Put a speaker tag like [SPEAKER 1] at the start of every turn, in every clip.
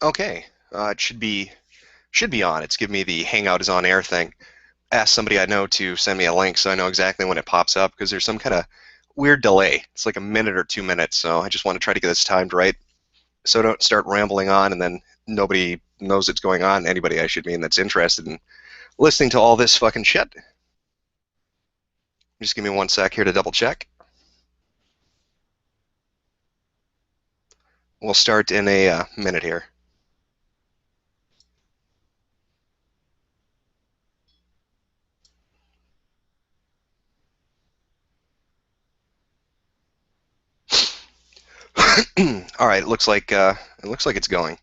[SPEAKER 1] Okay, it should be on. It's giving me the Hangout is on air thing. Ask somebody I know to send me a link so I know exactly when it pops up because there's some kind of weird delay. It's like a minute or 2 minutes, so I just want to try to get this timed right so I don't start rambling on and then nobody knows what's going on. Anybody, I should mean, that's interested in listening to all this fucking shit. Just give me 1 sec here to double check. We'll start in a minute here. All right, it looks like it's going.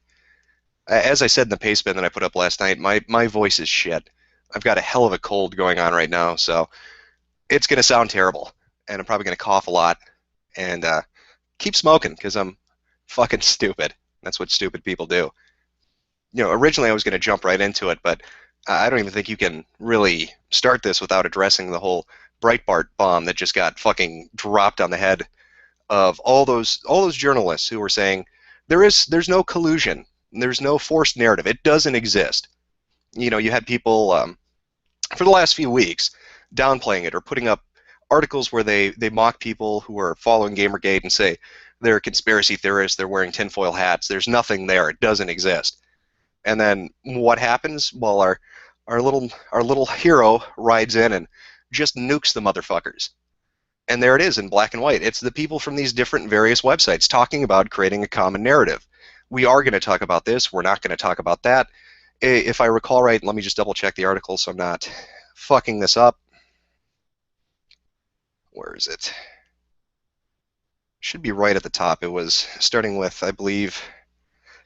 [SPEAKER 1] As I said in the paste bin that I put up last night, my voice is shit. I've got a hell of a cold going on right now, so it's gonna sound terrible, and I'm probably gonna cough a lot and keep smoking because I'm fucking stupid. That's what stupid people do. Originally I was gonna jump right into it, but I don't even think you can really start this without addressing the whole Breitbart bomb that just got fucking dropped on the head of all those journalists who were saying there's no collusion, there's no forced narrative, it doesn't exist. You had people for the last few weeks downplaying it or putting up articles where they mock people who are following Gamergate and say they're conspiracy theorists, they're wearing tinfoil hats, there's nothing there, it doesn't exist. And then what happens? Well, our little hero rides in and just nukes the motherfuckers. And there it is in black and white. It's the people from these different various websites talking about creating a common narrative. We are going to talk about this. We're not going to talk about that. If I recall right, let me just double check the article so I'm not fucking this up. Where is it? Should be right at the top. It was starting with, I believe,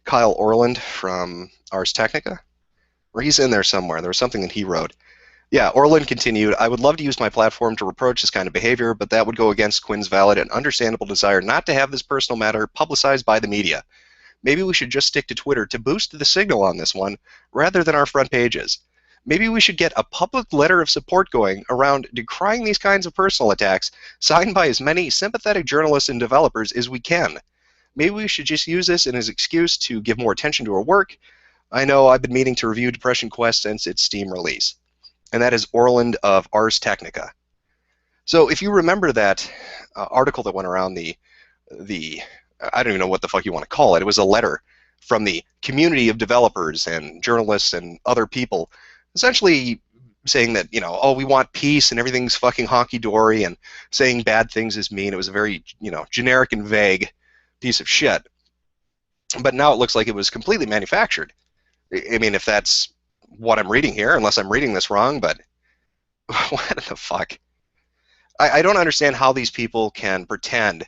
[SPEAKER 1] Kyle Orland from Ars Technica. Or he's in there somewhere. There was something that he wrote. Yeah, Orland continued, I would love to use my platform to reproach this kind of behavior, but that would go against Quinn's valid and understandable desire not to have this personal matter publicized by the media. Maybe we should just stick to Twitter to boost the signal on this one, rather than our front pages. Maybe we should get a public letter of support going around decrying these kinds of personal attacks, signed by as many sympathetic journalists and developers as we can. Maybe we should just use this as an excuse to give more attention to our work. I know I've been meaning to review Depression Quest since its Steam release. And that is Orland of Ars Technica. So if you remember that article that went around the I don't even know what the fuck you want to call it. It was a letter from the community of developers and journalists and other people, essentially saying that, oh, we want peace and everything's fucking honky-dory and saying bad things is mean. It was a very, generic and vague piece of shit. But now it looks like it was completely manufactured. I mean, if that's what I'm reading here, unless I'm reading this wrong, but what the fuck? I don't understand how these people can pretend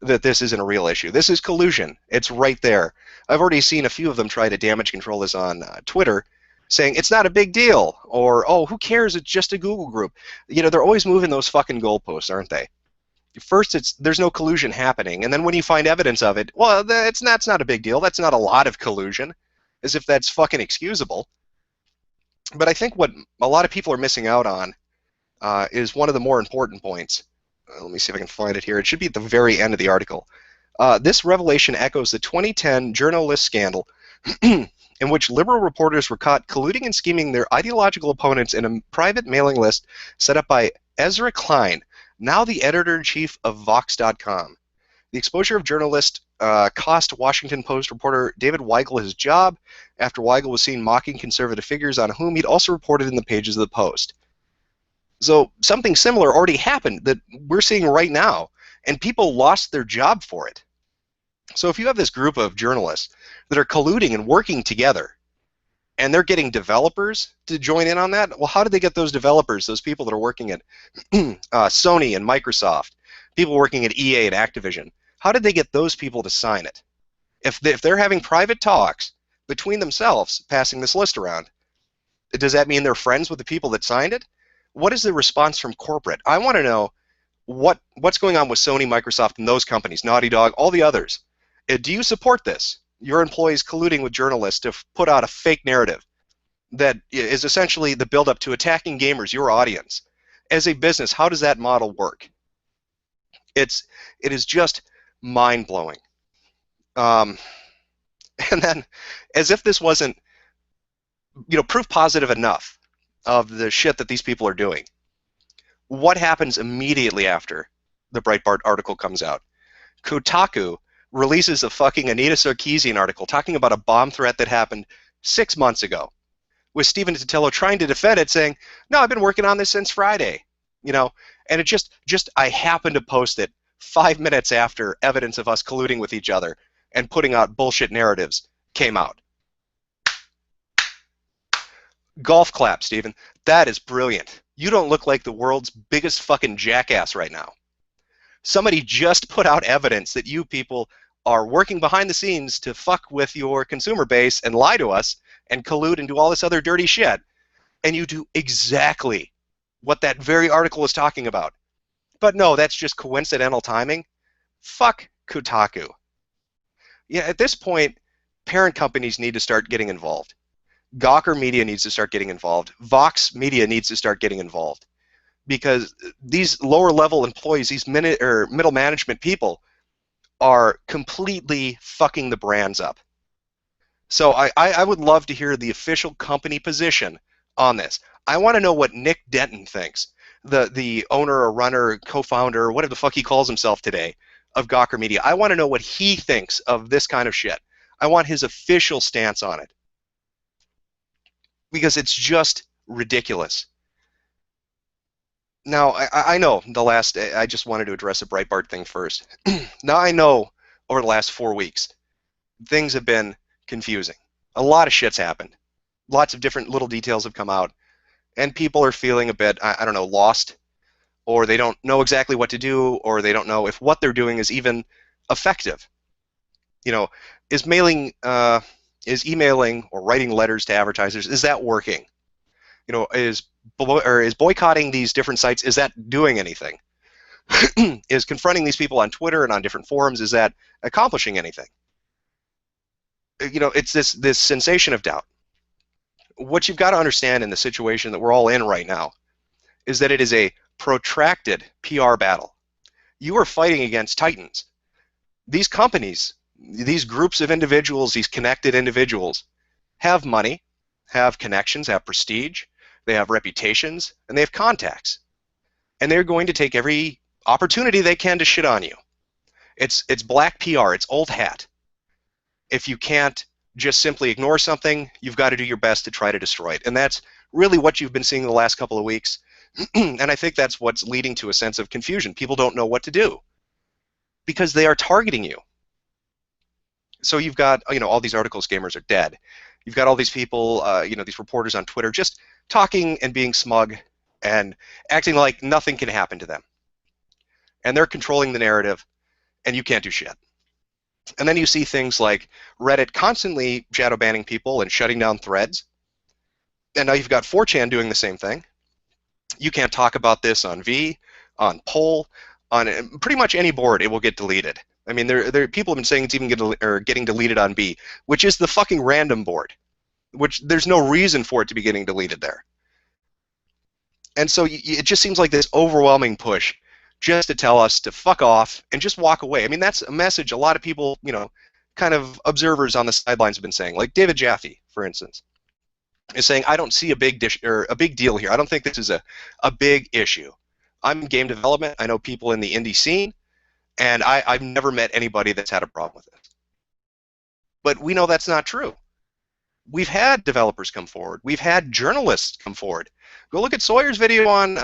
[SPEAKER 1] that this isn't a real issue. This is collusion. It's right there. I've already seen a few of them try to damage control this on Twitter, saying it's not a big deal, or, oh, who cares, it's just a Google group. They're always moving those fucking goalposts, aren't they? First, there's no collusion happening, and then when you find evidence of it, well, that's not a big deal. That's not a lot of collusion, as if that's fucking excusable. But I think what a lot of people are missing out on is one of the more important points. Let me see if I can find it here. It should be at the very end of the article. This revelation echoes the 2010 journalist scandal in which liberal reporters were caught colluding and scheming their ideological opponents in a private mailing list set up by Ezra Klein, now the editor-in-chief of Vox.com. The exposure of journalist cost Washington Post reporter David Weigel his job after Weigel was seen mocking conservative figures on whom he'd also reported in the pages of the Post. So something similar already happened that we're seeing right now, and people lost their job for it. So if you have this group of journalists that are colluding and working together, and they're getting developers to join in on that, well, how did they get those developers, those people that are working at Sony and Microsoft, people working at EA and Activision? How did they get those people to sign it? If they're having private talks between themselves, passing this list around, does that mean they're friends with the people that signed it? What is the response from corporate? I want to know what's going on with Sony, Microsoft, and those companies, Naughty Dog, all the others. Do you support this? Your employees colluding with journalists to put out a fake narrative that is essentially the build-up to attacking gamers, your audience. As a business, how does that model work? It is just mind-blowing. And then, as if this wasn't, proof positive enough of the shit that these people are doing, what happens immediately after the Breitbart article comes out? Kotaku releases a fucking Anita Sarkeesian article talking about a bomb threat that happened 6 months ago, with Stephen Totilo trying to defend it, saying, "No, I've been working on this since Friday," and it just I happened to post it 5 minutes after evidence of us colluding with each other and putting out bullshit narratives came out. Golf clap, Stephen. That is brilliant. You don't look like the world's biggest fucking jackass right now. Somebody just put out evidence that you people are working behind the scenes to fuck with your consumer base and lie to us and collude and do all this other dirty shit. And you do exactly what that very article is talking about. But no, that's just coincidental timing. Fuck Kotaku. Yeah, at this point, parent companies need to start getting involved. Gawker Media needs to start getting involved. Vox Media needs to start getting involved. Because these lower-level employees, these middle management people, are completely fucking the brands up. So I would love to hear the official company position on this. I want to know what Nick Denton thinks, the owner or runner, co-founder, or whatever the fuck he calls himself today, of Gawker Media. I want to know what he thinks of this kind of shit. I want his official stance on it. Because it's just ridiculous. Now, I know I just wanted to address the Breitbart thing first. Now I know over the last 4 weeks, things have been confusing. A lot of shit's happened. Lots of different little details have come out, and people are feeling a bit, I don't know, lost, or they don't know exactly what to do, or they don't know if what they're doing is even effective. Is emailing or writing letters to advertisers, is that working? Is boycotting these different sites, is that doing anything? Is confronting these people on Twitter and on different forums, is that accomplishing anything? It's this sensation of doubt. What you've got to understand in the situation that we're all in right now is that it is a protracted PR battle. You are fighting against titans. These companies, these groups of individuals, these connected individuals, have money, have connections, have prestige, they have reputations, and they have contacts. And they're going to take every opportunity they can to shit on you. It's black PR, it's old hat. If you can't just simply ignore something, you've got to do your best to try to destroy it. And that's really what you've been seeing the last couple of weeks. And I think that's what's leading to a sense of confusion. People don't know what to do because they are targeting you. So you've got, all these articles, gamers are dead. You've got all these people, these reporters on Twitter just talking and being smug and acting like nothing can happen to them. And they're controlling the narrative, and you can't do shit. And then you see things like Reddit constantly shadow banning people and shutting down threads. And now you've got 4chan doing the same thing. You can't talk about this on V, on Poll, on pretty much any board, it will get deleted. I mean, there people have been saying it's even getting deleted on B, which is the fucking random board, which there's no reason for it to be getting deleted there. And so it just seems like this overwhelming push just to tell us to fuck off and just walk away. I mean, that's a message a lot of people, kind of observers on the sidelines have been saying. Like David Jaffe, for instance, is saying, I don't see a big deal here. I don't think this is a big issue. I'm in game development. I know people in the indie scene, and I've never met anybody that's had a problem with it. But we know that's not true. We've had developers come forward. We've had journalists come forward. Go look at Sawyer's video on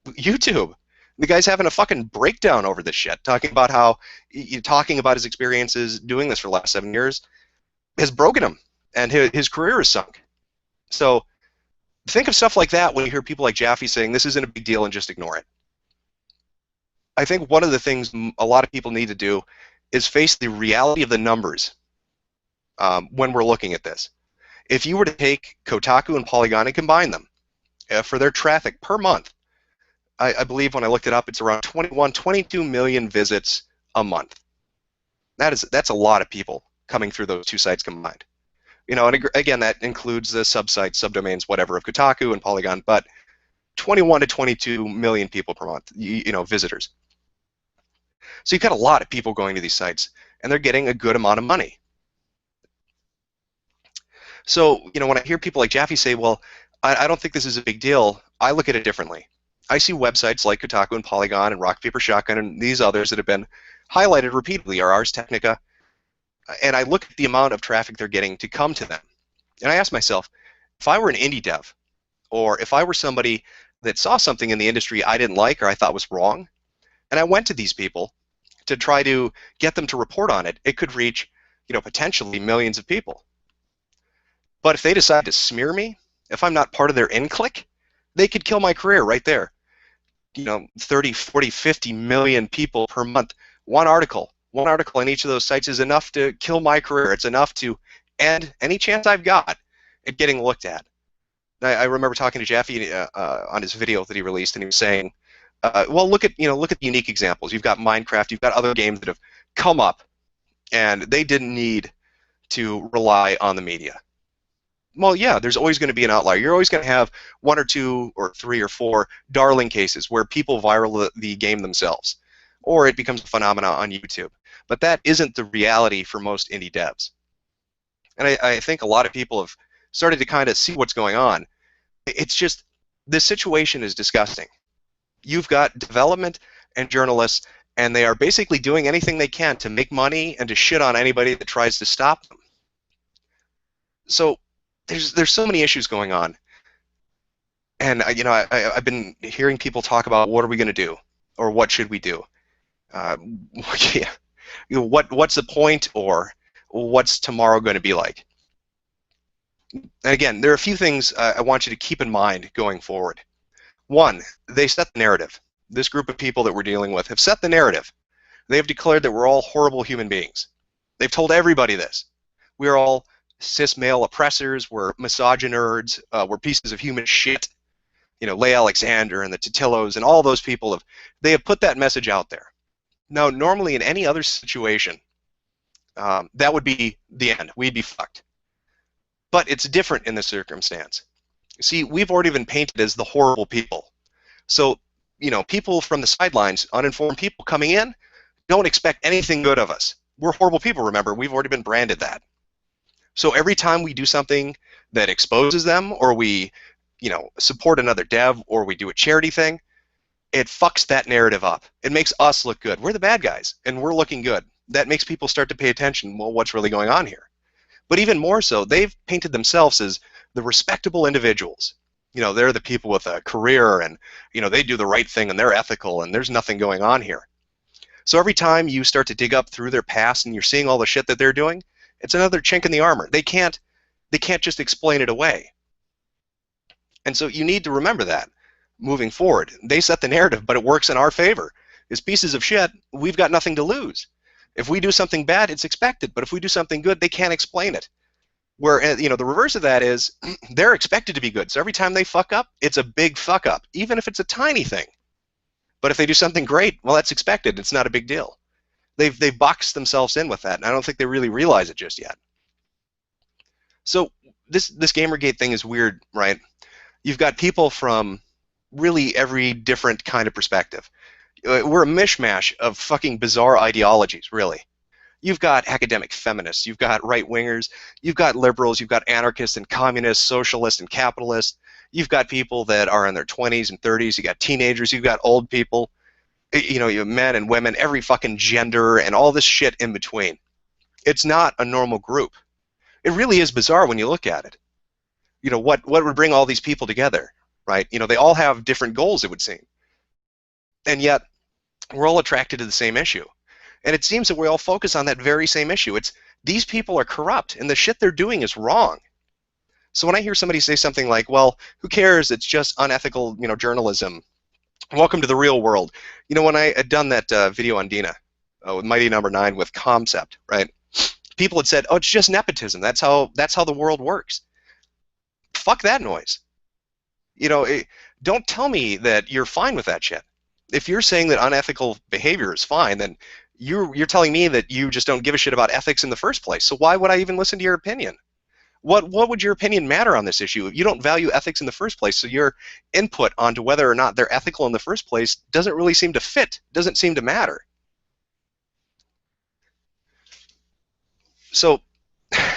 [SPEAKER 1] YouTube. The guy's having a fucking breakdown over this shit, talking about his experiences doing this for the last 7 years has broken him, and his career is sunk. So think of stuff like that when you hear people like Jaffe saying this isn't a big deal and just ignore it. I think one of the things a lot of people need to do is face the reality of the numbers when we're looking at this. If you were to take Kotaku and Polygon and combine them for their traffic per month, I believe when I looked it up, it's around 22 million visits a month. That's a lot of people coming through those two sites combined. And again, that includes the subsites, subdomains, whatever, of Kotaku and Polygon, but 21 to 22 million people per month, visitors. So you've got a lot of people going to these sites, and they're getting a good amount of money. So, when I hear people like Jaffe say, well, I don't think this is a big deal, I look at it differently. I see websites like Kotaku and Polygon and Rock, Paper, Shotgun and these others that have been highlighted repeatedly, are Ars Technica, and I look at the amount of traffic they're getting to come to them. And I ask myself, if I were an indie dev, or if I were somebody that saw something in the industry I didn't like or I thought was wrong, and I went to these people to try to get them to report on it, it could reach, potentially millions of people. But if they decide to smear me, if I'm not part of their in-click, they could kill my career right there. 30, 40, 50 million people per month. One article on each of those sites is enough to kill my career. It's enough to end any chance I've got at getting looked at. I remember talking to Jaffe on his video that he released, and he was saying, well, look at the unique examples. You've got Minecraft, you've got other games that have come up, and they didn't need to rely on the media. Well, yeah, there's always going to be an outlier. You're always going to have 1 or 2 or 3 or 4 darling cases where people viral the game themselves, or it becomes a phenomenon on YouTube. But that isn't the reality for most indie devs. And I think a lot of people have started to kind of see what's going on. It's just, this situation is disgusting. You've got development and journalists, and they are basically doing anything they can to make money and to shit on anybody that tries to stop them. So there's so many issues going on, and I've been hearing people talk about what are we going to do, or what should we do. Yeah, what's the point, or what's tomorrow going to be like? And again, there are a few things I want you to keep in mind going forward. One, they set the narrative. This group of people that we're dealing with have set the narrative. They have declared that we're all horrible human beings. They've told everybody this. We're all cis male oppressors, we're misogynerds, we're pieces of human shit. Leigh Alexander and the Totillos and all those people they have put that message out there. Now, normally in any other situation, that would be the end. We'd be fucked. But it's different in this circumstance. See, we've already been painted as the horrible people. So, people from the sidelines, uninformed people coming in, don't expect anything good of us. We're horrible people, remember. We've already been branded that. So every time we do something that exposes them, or we, support another dev, or we do a charity thing, it fucks that narrative up. It makes us look good. We're the bad guys, and we're looking good. That makes people start to pay attention. Well, what's really going on here? But even more so, they've painted themselves as the respectable individuals. They're the people with a career, and they do the right thing, and they're ethical, and there's nothing going on here. So every time you start to dig up through their past and you're seeing all the shit that they're doing, it's another chink in the armor. They can't just explain it away. And so you need to remember that moving forward. They set the narrative, but it works in our favor. As pieces of shit, we've got nothing to lose. If we do something bad, it's expected. But if we do something good, they can't explain it. Where, the reverse of that is they're expected to be good. So every time they fuck up, it's a big fuck up, even if it's a tiny thing. But if they do something great, well, that's expected. It's not a big deal. They've boxed themselves in with that, and I don't think they really realize it just yet. So this GamerGate thing is weird, right? You've got people from really every different kind of perspective. We're a mishmash of fucking bizarre ideologies, really. You've got academic feminists, you've got right-wingers, you've got liberals, you've got anarchists and communists, socialists and capitalists. You've got people that are in their 20s and 30s, you've got teenagers, you've got old people. You have men and women, every fucking gender, and all this shit in between. It's not a normal group. It really is bizarre when you look at it. What would bring all these people together, right? They all have different goals, it would seem. And yet, we're all attracted to the same issue. And it seems that we all focus on that very same issue. It's these people are corrupt, and the shit they're doing is wrong. So when I hear somebody say something like, well, who cares, it's just unethical, journalism, welcome to the real world. When I had done that video on Dina with Mighty Number 9 with Concept, right? People had said, oh, it's just nepotism. That's how the world works. Fuck that noise. Don't tell me that you're fine with that shit. If you're saying that unethical behavior is fine, then you're telling me that you just don't give a shit about ethics in the first place. So why would I even listen to your opinion? What would your opinion matter on this issue? You don't value ethics in the first place, so your input onto whether or not they're ethical in the first place doesn't really seem to fit, doesn't seem to matter. So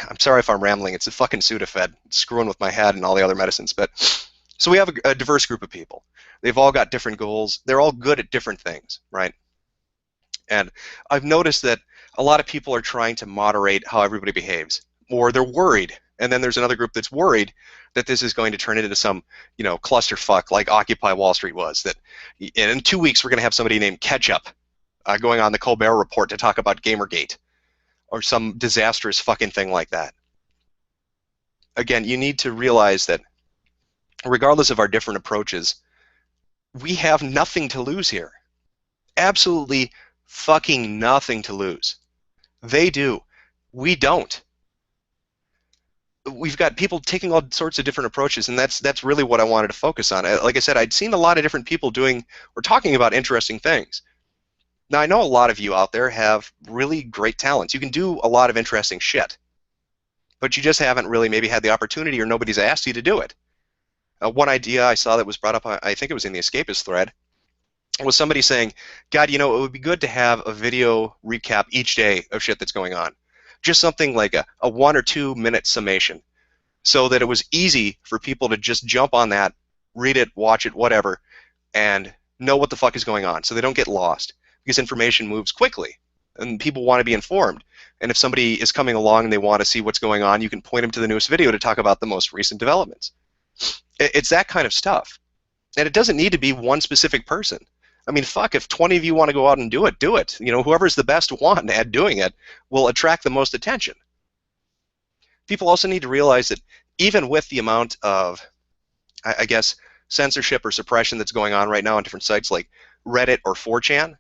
[SPEAKER 1] I'm sorry if I'm rambling. It's a fucking Sudafed. It's screwing with my head and all the other medicines. But so we have a diverse group of people. They've all got different goals. They're all good at different things, right? And I've noticed that a lot of people are trying to moderate how everybody behaves, or they're worried. And then there's another group that's worried that this is going to turn into some, clusterfuck like Occupy Wall Street was. That in 2 weeks we're going to have somebody named Ketchup going on the Colbert Report to talk about GamerGate or some disastrous fucking thing like that. Again, you need to realize that regardless of our different approaches, we have nothing to lose here. Absolutely fucking nothing to lose. They do. We don't. We've got people taking all sorts of different approaches, and that's really what I wanted to focus on. Like I said, I'd seen a lot of different people doing or talking about interesting things. Now, I know a lot of you out there have really great talents. You can do a lot of interesting shit, but you just haven't really maybe had the opportunity or nobody's asked you to do it. One idea I saw that was brought up, I think it was in the Escapist thread, was somebody saying, God, it would be good to have a video recap each day of shit that's going on. Just something like a 1 or 2 minute summation, so that it was easy for people to just jump on that, read it, watch it, whatever, and know what the fuck is going on, so they don't get lost. Because information moves quickly, and people want to be informed. And if somebody is coming along and they want to see what's going on, you can point them to the newest video to talk about the most recent developments. It's that kind of stuff. And it doesn't need to be one specific person. I mean, fuck, if 20 of you want to go out and do it, do it. Whoever's the best one at doing it will attract the most attention. People also need to realize that even with the amount of, I guess, censorship or suppression that's going on right now on different sites like Reddit or 4chan,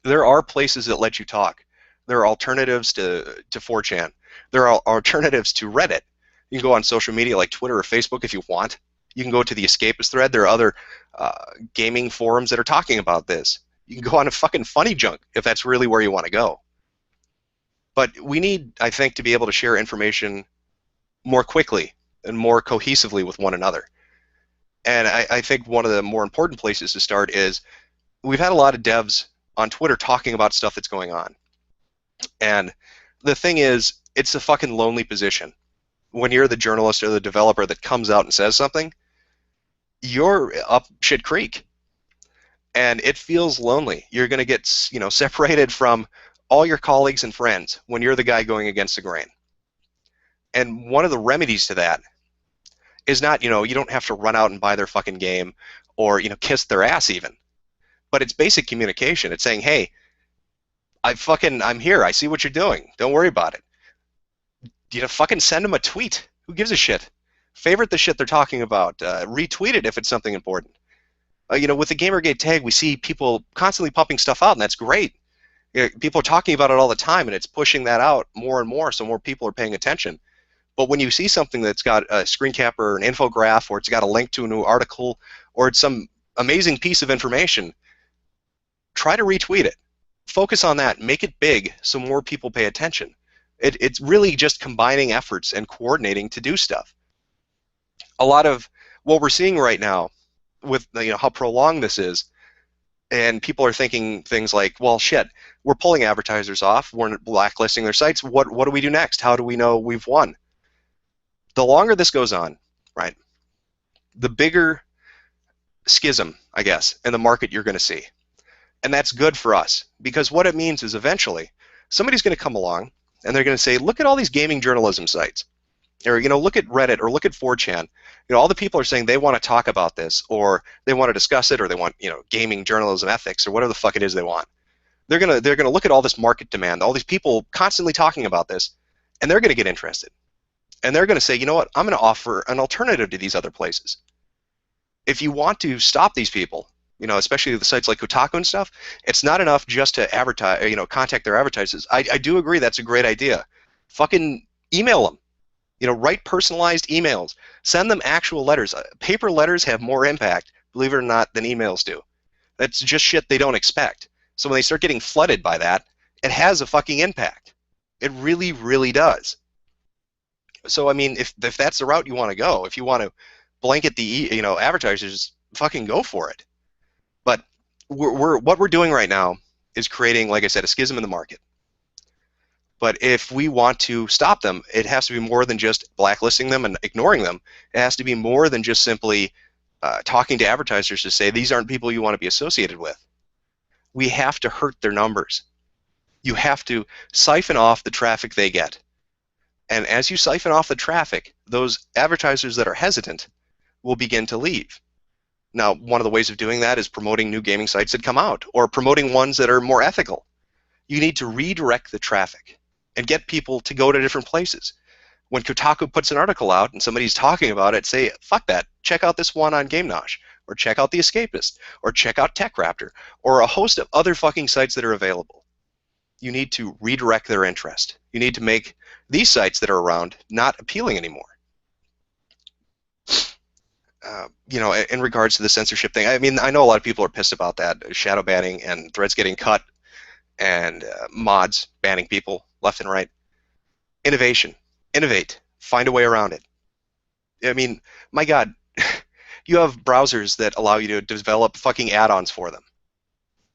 [SPEAKER 1] there are places that let you talk. There are alternatives to 4chan. There are alternatives to Reddit. You can go on social media like Twitter or Facebook if you want. You can go to the Escapist thread. There are other gaming forums that are talking about this. You can go on a fucking funny junk if that's really where you want to go. But we need, I think, to be able to share information more quickly and more cohesively with one another. And I think one of the more important places to start is we've had a lot of devs on Twitter talking about stuff that's going on. And the thing is, it's a fucking lonely position. When you're the journalist or the developer that comes out and says something, you're up shit creek. And it feels lonely. You're going to get, separated from all your colleagues and friends when you're the guy going against the grain. And one of the remedies to that is not, you don't have to run out and buy their fucking game or, kiss their ass even. But it's basic communication. It's saying, hey, I'm here. I see what you're doing. Don't worry about it. Fucking send them a tweet. Who gives a shit? Favorite the shit they're talking about. Retweet it if it's something important. With the GamerGate tag, we see people constantly pumping stuff out, and that's great. People are talking about it all the time, and it's pushing that out more and more, so more people are paying attention. But when you see something that's got a screen capper, an infograph, or it's got a link to a new article, or it's some amazing piece of information, try to retweet it. Focus on that. Make it big so more people pay attention. It's really just combining efforts and coordinating to do stuff. A lot of what we're seeing right now with how prolonged this is, and people are thinking things like, well, shit, we're pulling advertisers off, we're blacklisting their sites, what do we do next? How do we know we've won? The longer this goes on, right, the bigger schism, I guess, in the market you're going to see. And that's good for us, because what it means is eventually somebody's going to come along and they're going to say, look at all these gaming journalism sites, or look at Reddit or look at 4chan. All the people are saying they want to talk about this, or they want to discuss it, or they want gaming journalism ethics, or whatever the fuck it is they want. They're gonna look at all this market demand, all these people constantly talking about this, and they're gonna get interested, and they're gonna say, you know what, I'm gonna offer an alternative to these other places. If you want to stop these people, especially the sites like Kotaku and stuff, it's not enough just to advertise, contact their advertisers. I do agree that's a great idea. Fucking email them. Write personalized emails. Send them actual letters. Paper letters have more impact, believe it or not, than emails do. That's just shit they don't expect. So when they start getting flooded by that, it has a fucking impact. It really, really does. So, I mean, if that's the route you want to go, if you want to blanket the advertisers, fucking go for it. But what we're doing right now is creating, like I said, a schism in the market. But if we want to stop them, it has to be more than just blacklisting them and ignoring them. It has to be more than just simply talking to advertisers to say these aren't people you want to be associated with. We have to hurt their numbers. You have to siphon off the traffic they get. And as you siphon off the traffic, those advertisers that are hesitant will begin to leave. Now, one of the ways of doing that is promoting new gaming sites that come out, or promoting ones that are more ethical. You need to redirect the traffic and get people to go to different places. When Kotaku puts an article out and somebody's talking about it, say, fuck that, check out this one on GameNosh, or check out The Escapist, or check out TechRaptor, or a host of other fucking sites that are available. You need to redirect their interest. You need to make these sites that are around not appealing anymore. In regards to the censorship thing, I mean, I know a lot of people are pissed about that, shadow banning and threads getting cut, and mods banning people left and right. Innovation. Innovate. Find a way around it. I mean, my God, you have browsers that allow you to develop fucking add-ons for them.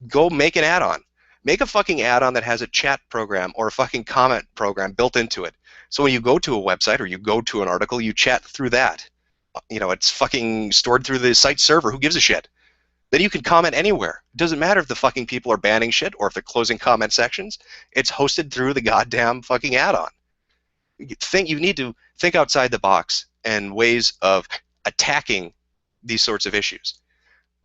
[SPEAKER 1] Go make an add-on. Make a fucking add-on that has a chat program or a fucking comment program built into it. So when you go to a website or you go to an article, you chat through that. It's fucking stored through the site server. Who gives a shit? Then you can comment anywhere. It doesn't matter if the fucking people are banning shit or if they're closing comment sections. It's hosted through the goddamn fucking add-on. You need to think outside the box and ways of attacking these sorts of issues.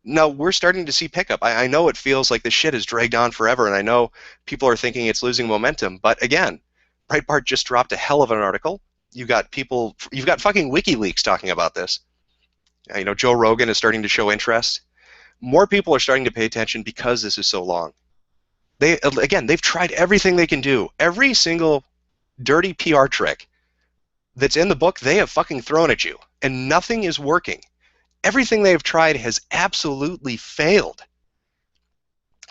[SPEAKER 1] Now, we're starting to see pickup. I know it feels like this shit has dragged on forever, and I know people are thinking it's losing momentum, but again, Breitbart just dropped a hell of an article. You've got fucking WikiLeaks talking about this. Joe Rogan is starting to show interest. More people are starting to pay attention because this is so long. They've tried everything they can do. Every single dirty PR trick that's in the book, they have fucking thrown at you, and nothing is working. Everything they've tried has absolutely failed.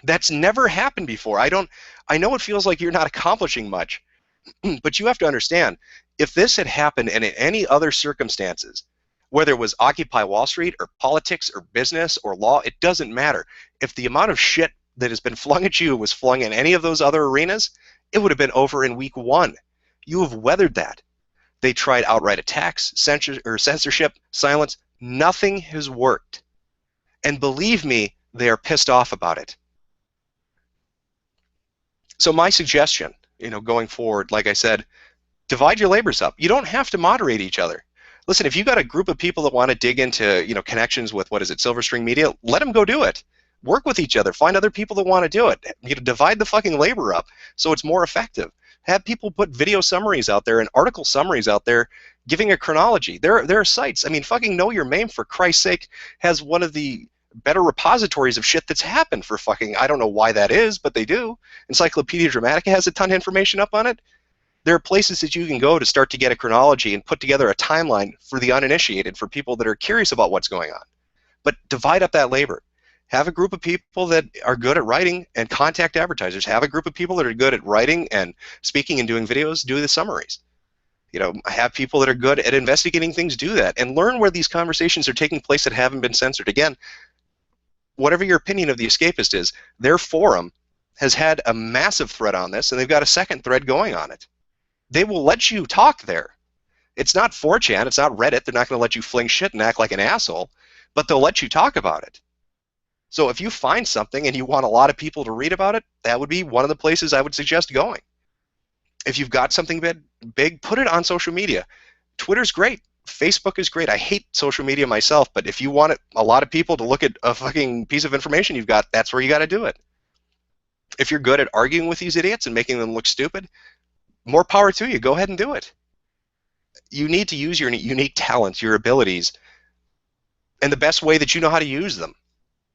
[SPEAKER 1] That's never happened before. I know it feels like you're not accomplishing much, but you have to understand, if this had happened in any other circumstances, whether it was Occupy Wall Street or politics or business or law, it doesn't matter. If the amount of shit that has been flung at you was flung in any of those other arenas, it would have been over in week one. You have weathered that. They tried outright attacks, censorship, silence. Nothing has worked. And believe me, they are pissed off about it. So my suggestion, going forward, like I said, divide your labors up. You don't have to moderate each other. Listen, if you've got a group of people that want to dig into, connections with, Silverstring Media, let them go do it. Work with each other. Find other people that want to do it. Divide the fucking labor up so it's more effective. Have people put video summaries out there and article summaries out there giving a chronology. There are sites. I mean, fucking Know Your Meme, for Christ's sake, has one of the better repositories of shit that's happened for fucking, I don't know why that is, but they do. Encyclopedia Dramatica has a ton of information up on it. There are places that you can go to start to get a chronology and put together a timeline for the uninitiated, for people that are curious about what's going on. But divide up that labor. Have a group of people that are good at writing and contact advertisers. Have a group of people that are good at writing and speaking and doing videos, do the summaries. Have people that are good at investigating things, do that, and learn where these conversations are taking place that haven't been censored. Again, whatever your opinion of The Escapist is, their forum has had a massive thread on this, and they've got a second thread going on it. They will let you talk there. It's not 4chan, it's not Reddit. They're not going to let you fling shit and act like an asshole, but they'll let you talk about it. So if you find something and you want a lot of people to read about it, that would be one of the places I would suggest going. If you've got something big, put it on social media. Twitter's great. Facebook is great. I hate social media myself, but if you want a lot of people to look at a fucking piece of information you've got, that's where you got to do it. If you're good at arguing with these idiots and making them look stupid, more power to you. Go ahead and do it. You need to use your unique talents, your abilities, in the best way that you know how to use them.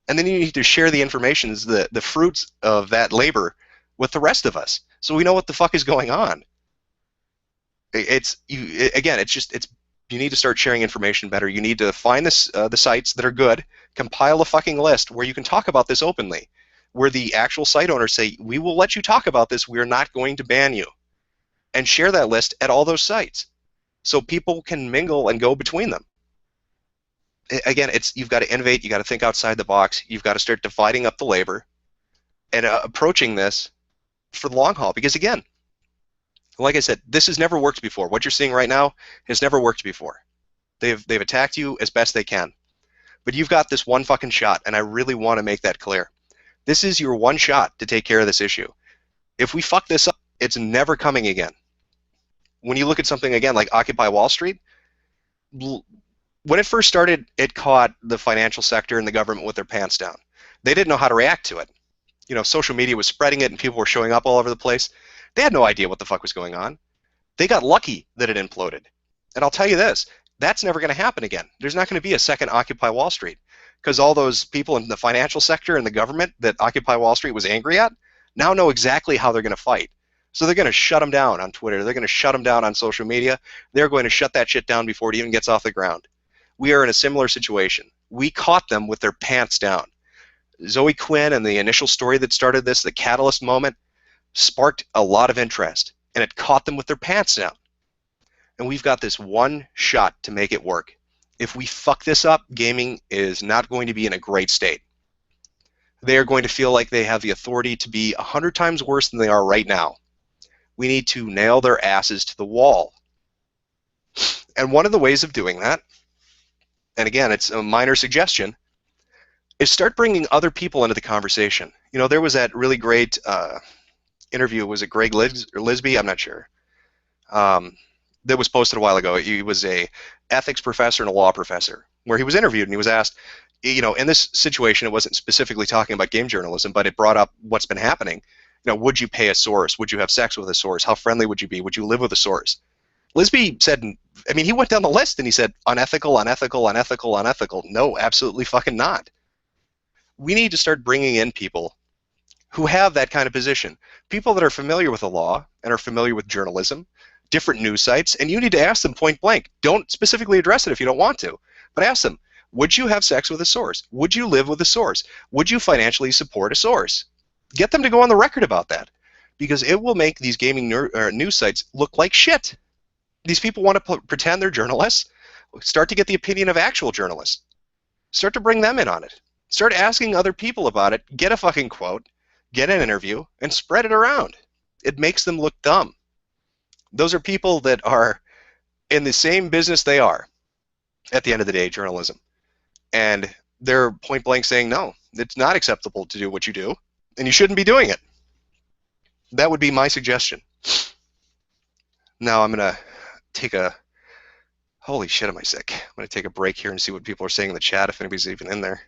[SPEAKER 1] And then you need to share the information, the fruits of that labor with the rest of us, so we know what the fuck is going on. You need to start sharing information better. You need to find the sites that are good, compile a fucking list where you can talk about this openly, where the actual site owners say, we will let you talk about this, we're not going to ban you. And share that list at all those sites so people can mingle and go between them. Again, you've got to innovate, you've got to think outside the box, you've got to start dividing up the labor and approaching this for the long haul. Because again, Like I said, this has never worked before. What you're seeing right now has never worked before. They've attacked you as best they can. But you've got this one fucking shot, and I really want to make that clear. This is your one shot to take care of this issue. If we fuck this up, it's never coming again. When you look at something again like Occupy Wall Street, when it first started, it caught the financial sector and the government with their pants down. They didn't know how to react to it. Social media was spreading it and people were showing up all over the place. They had no idea what the fuck was going on. They got lucky that it imploded. And I'll tell you this, that's never going to happen again. There's not going to be a second Occupy Wall Street because all those people in the financial sector and the government that Occupy Wall Street was angry at now know exactly how they're going to fight. So they're going to shut them down on Twitter. They're going to shut them down on social media. They're going to shut that shit down before it even gets off the ground. We are in a similar situation. We caught them with their pants down. Zoe Quinn and the initial story that started this, the catalyst moment, sparked a lot of interest, and it caught them with their pants down. And we've got this one shot to make it work. If we fuck this up, gaming is not going to be in a great state. They are going to feel like they have the authority to be 100 times worse than they are right now. We need to nail their asses to the wall. And one of the ways of doing that, and again, it's a minor suggestion, is start bringing other people into the conversation. There was that really great interview. Was it Greg Lisby? I'm not sure. That was posted a while ago. He was a ethics professor and a law professor, where he was interviewed and he was asked, in this situation, it wasn't specifically talking about game journalism, but it brought up what's been happening. Would you pay a source? Would you have sex with a source? How friendly would you be? Would you live with a source? Lisby said, he went down the list and he said, unethical, unethical, unethical, unethical. No, absolutely fucking not. We need to start bringing in people who have that kind of position. People that are familiar with the law and are familiar with journalism, different news sites, and you need to ask them point blank. Don't specifically address it if you don't want to, but ask them, would you have sex with a source? Would you live with a source? Would you financially support a source? Get them to go on the record about that, because it will make these gaming news sites look like shit. These people want to pretend they're journalists. Start to get the opinion of actual journalists. Start to bring them in on it. Start asking other people about it. Get a fucking quote, get an interview, and spread it around. It makes them look dumb. Those are people that are in the same business they are, at the end of the day, journalism. And they're point blank saying, no, it's not acceptable to do what you do, and you shouldn't be doing it. That would be my suggestion. Now I'm going to take a... Holy shit, am I sick? I'm going to take a break here and see what people are saying in the chat, if anybody's even in there.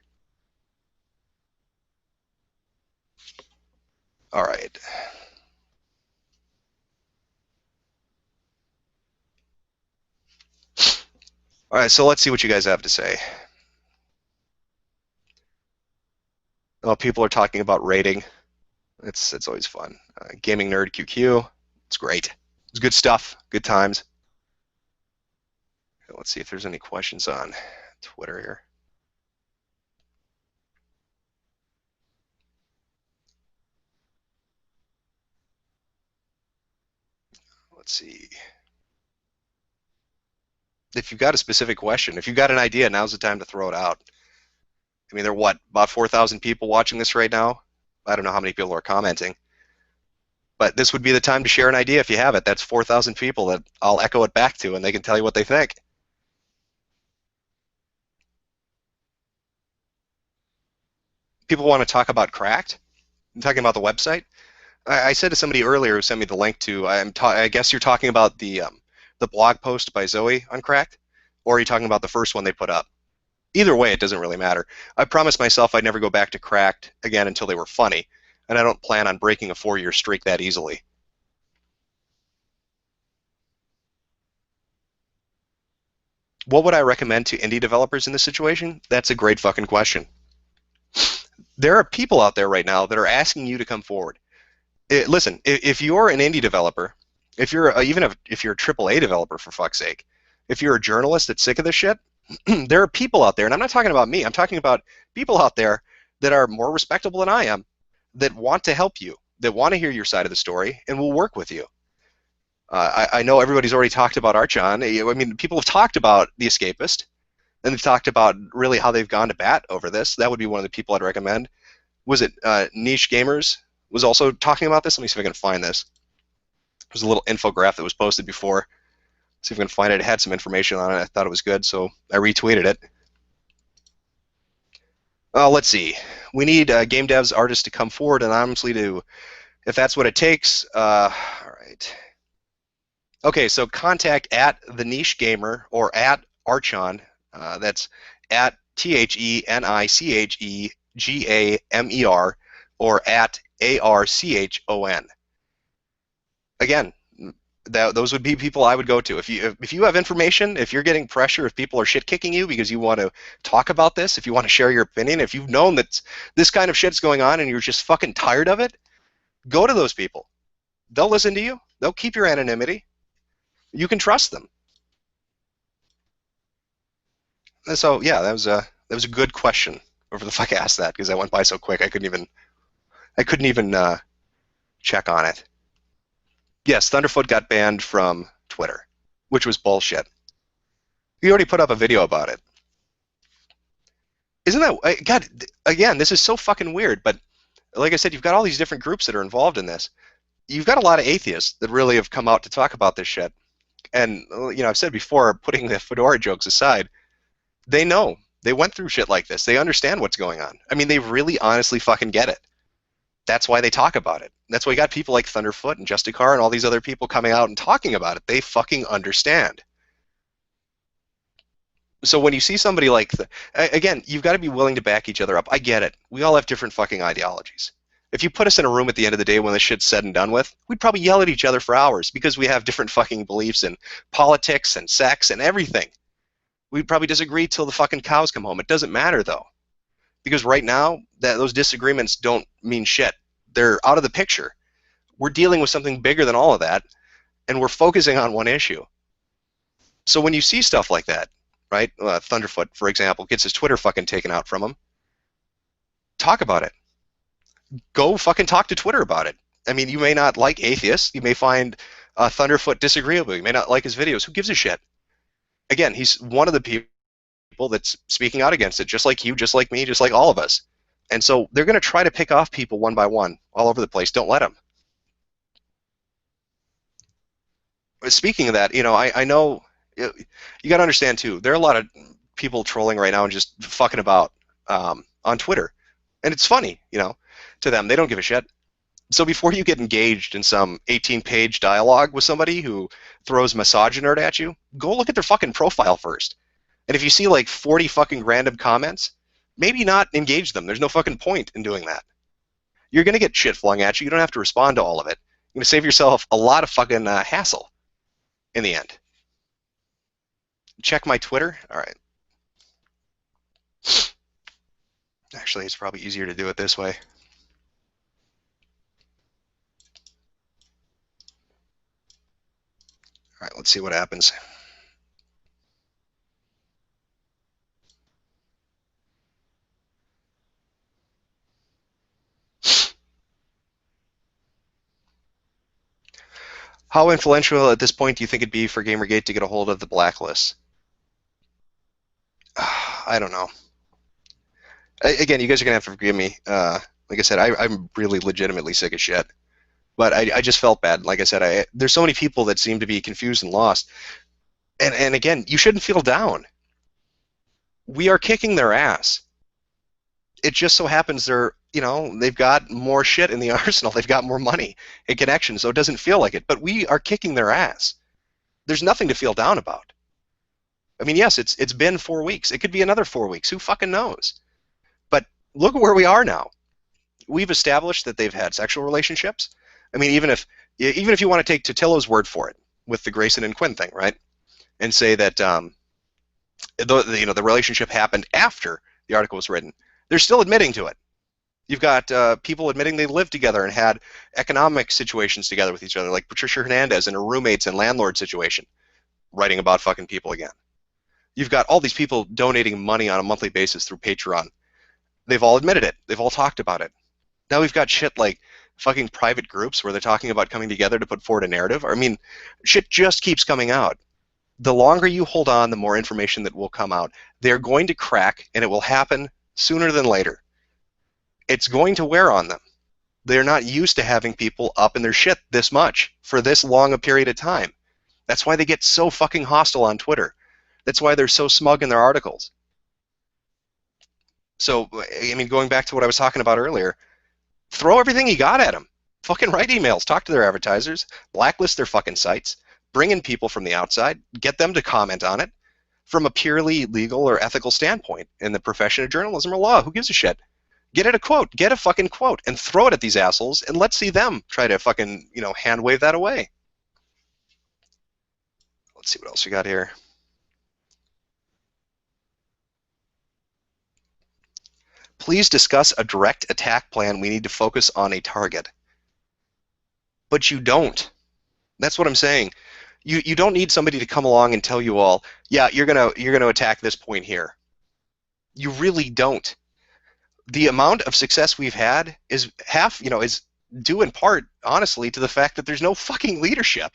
[SPEAKER 1] All right. All right, so let's see what you guys have to say. Well, people are talking about rating. It's always fun. Gaming Nerd QQ. It's great. It's good stuff. Good times. Okay, let's see if there's any questions on Twitter here. Let's see. If you've got a specific question, if you've got an idea, now's the time to throw it out. There are what, about 4,000 people watching this right now? I don't know how many people are commenting. But this would be the time to share an idea if you have it. That's 4,000 people that I'll echo it back to, and they can tell you what they think. People want to talk about Cracked? I'm talking about the website. I said to somebody earlier who sent me the link to, I guess you're talking about the blog post by Zoe on Cracked, or are you talking about the first one they put up? Either way, it doesn't really matter. I promised myself I'd never go back to Cracked again until they were funny, and I don't plan on breaking a 4-year streak that easily. What would I recommend to indie developers in this situation? That's a great fucking question. There are people out there right now that are asking you to come forward. Listen, if you're an indie developer, if you're even if you're a AAA developer, for fuck's sake, if you're a journalist that's sick of this shit, there are people out there, and I'm not talking about me, I'm talking about people out there that are more respectable than I am, that want to help you, that want to hear your side of the story, and will work with you. I know everybody's already talked about Archon. People have talked about The Escapist, and they've talked about really how they've gone to bat over this. That would be one of the people I'd recommend. Was it Niche Gamers was also talking about this? Let me see if I can find this. There's a little infographic that was posted before. See if we can find it. It had some information on it. I thought it was good, so I retweeted it. Let's see. We need game devs, artists to come forward anonymously to, if that's what it takes. All right. Okay, so contact at the Niche Gamer or at Archon. That's at THENICHEGAMER or at ARCHON. Again, those would be people I would go to. If you have information, if you're getting pressure, if people are shit kicking you because you want to talk about this, if you want to share your opinion, if you've known that this kind of shit's going on and you're just fucking tired of it, go to those people. They'll listen to you. They'll keep your anonymity. You can trust them. And so yeah, that was a good question. Whoever the fuck asked that, because I went by so quick I couldn't even check on it. Yes, Thunderfoot got banned from Twitter, which was bullshit. You already put up a video about it. Isn't that, God, again, this is so fucking weird, but like I said, you've got all these different groups that are involved in this. You've got a lot of atheists that really have come out to talk about this shit. And, you know, I've said before, putting the fedora jokes aside, they know. They went through shit like this. They understand what's going on. I mean, they really honestly fucking get it. That's why they talk about it. That's why you got people like Thunderfoot and Justicar and all these other people coming out and talking about it. They fucking understand. So when you see somebody like, again, you've got to be willing to back each other up. I get it. We all have different fucking ideologies. If you put us in a room at the end of the day when this shit's said and done with, we'd probably yell at each other for hours because we have different fucking beliefs in politics and sex and everything. We'd probably disagree till the fucking cows come home. It doesn't matter, though. Because right now, those disagreements don't mean shit. They're out of the picture. We're dealing with something bigger than all of that, and we're focusing on one issue. So when you see stuff like that, right, Thunderfoot, for example, gets his Twitter fucking taken out from him, talk about it. Go fucking talk to Twitter about it. I mean, you may not like atheists. You may find Thunderfoot disagreeable. You may not like his videos. Who gives a shit? Again, he's one of the people that's speaking out against it, just like you, just like me, just like all of us. And so they're going to try to pick off people one by one all over the place. Don't let them. Speaking of that, you know, I know you got to understand too. There are a lot of people trolling right now and just fucking about on Twitter, and it's funny, you know, to them. They don't give a shit. So before you get engaged in some 18-page dialogue with somebody who throws misogynist at you, go look at their fucking profile first. And if you see like 40 fucking random comments, maybe not engage them. There's no fucking point in doing that. You're going to get shit flung at you. You don't have to respond to all of it. You're going to save yourself a lot of fucking hassle in the end. Check my Twitter. All right. Actually, it's probably easier to do it this way. All right, let's see what happens. How influential at this point do you think it'd be for GamerGate to get a hold of the blacklist? I don't know. Again, you guys are going to have to forgive me. Like I said, I'm really legitimately sick of shit. But I just felt bad. Like I said, there's so many people that seem to be confused and lost. And again, you shouldn't feel down. We are kicking their ass. It just so happens they've got more shit in the arsenal. They've got more money and connections, so it doesn't feel like it. But we are kicking their ass. There's nothing to feel down about. I mean, yes, it's been 4 weeks. It could be another 4 weeks. Who fucking knows? But look at where we are now. We've established that they've had sexual relationships. I mean, even if you want to take Totillo's word for it with the Grayson and Quinn thing, right, and say that the relationship happened after the article was written, they're still admitting to it. You've got people admitting they lived together and had economic situations together with each other, like Patricia Hernandez and her roommates and landlord situation, writing about fucking people again. You've got all these people donating money on a monthly basis through Patreon. They've all admitted it. They've all talked about it. Now we've got shit like fucking private groups where they're talking about coming together to put forward a narrative. I mean, shit just keeps coming out. The longer you hold on, the more information that will come out. They're going to crack, and it will happen sooner than later. It's going to wear on them. They're not used to having people up in their shit this much for this long a period of time. That's why they get so fucking hostile on Twitter. That's why they're so smug in their articles. So, I mean, going back to what I was talking about earlier, throw everything you got at them. Fucking write emails, talk to their advertisers, blacklist their fucking sites, bring in people from the outside, get them to comment on it from a purely legal or ethical standpoint in the profession of journalism or law. Who gives a shit? Get it a quote, get a fucking quote, and throw it at these assholes, and let's see them try to fucking, hand wave that away. Let's see what else we got here. Please discuss a direct attack plan. We need to focus on a target. But you don't. That's what I'm saying. You don't need somebody to come along and tell you all, yeah, you're gonna attack this point here. You really don't. The amount of success we've had is is due in part, honestly, to the fact that there's no fucking leadership.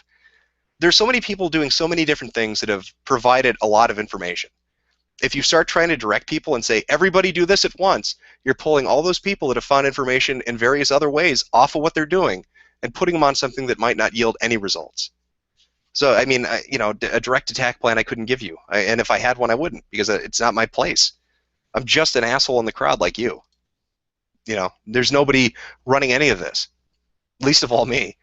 [SPEAKER 1] There's so many people doing so many different things that have provided a lot of information. If you start trying to direct people and say, everybody do this at once, you're pulling all those people that have found information in various other ways off of what they're doing and putting them on something that might not yield any results. So, I mean, a direct attack plan I couldn't give you. And if I had one, I wouldn't, because it's not my place. I'm just an asshole in the crowd like you. There's nobody running any of this, least of all me.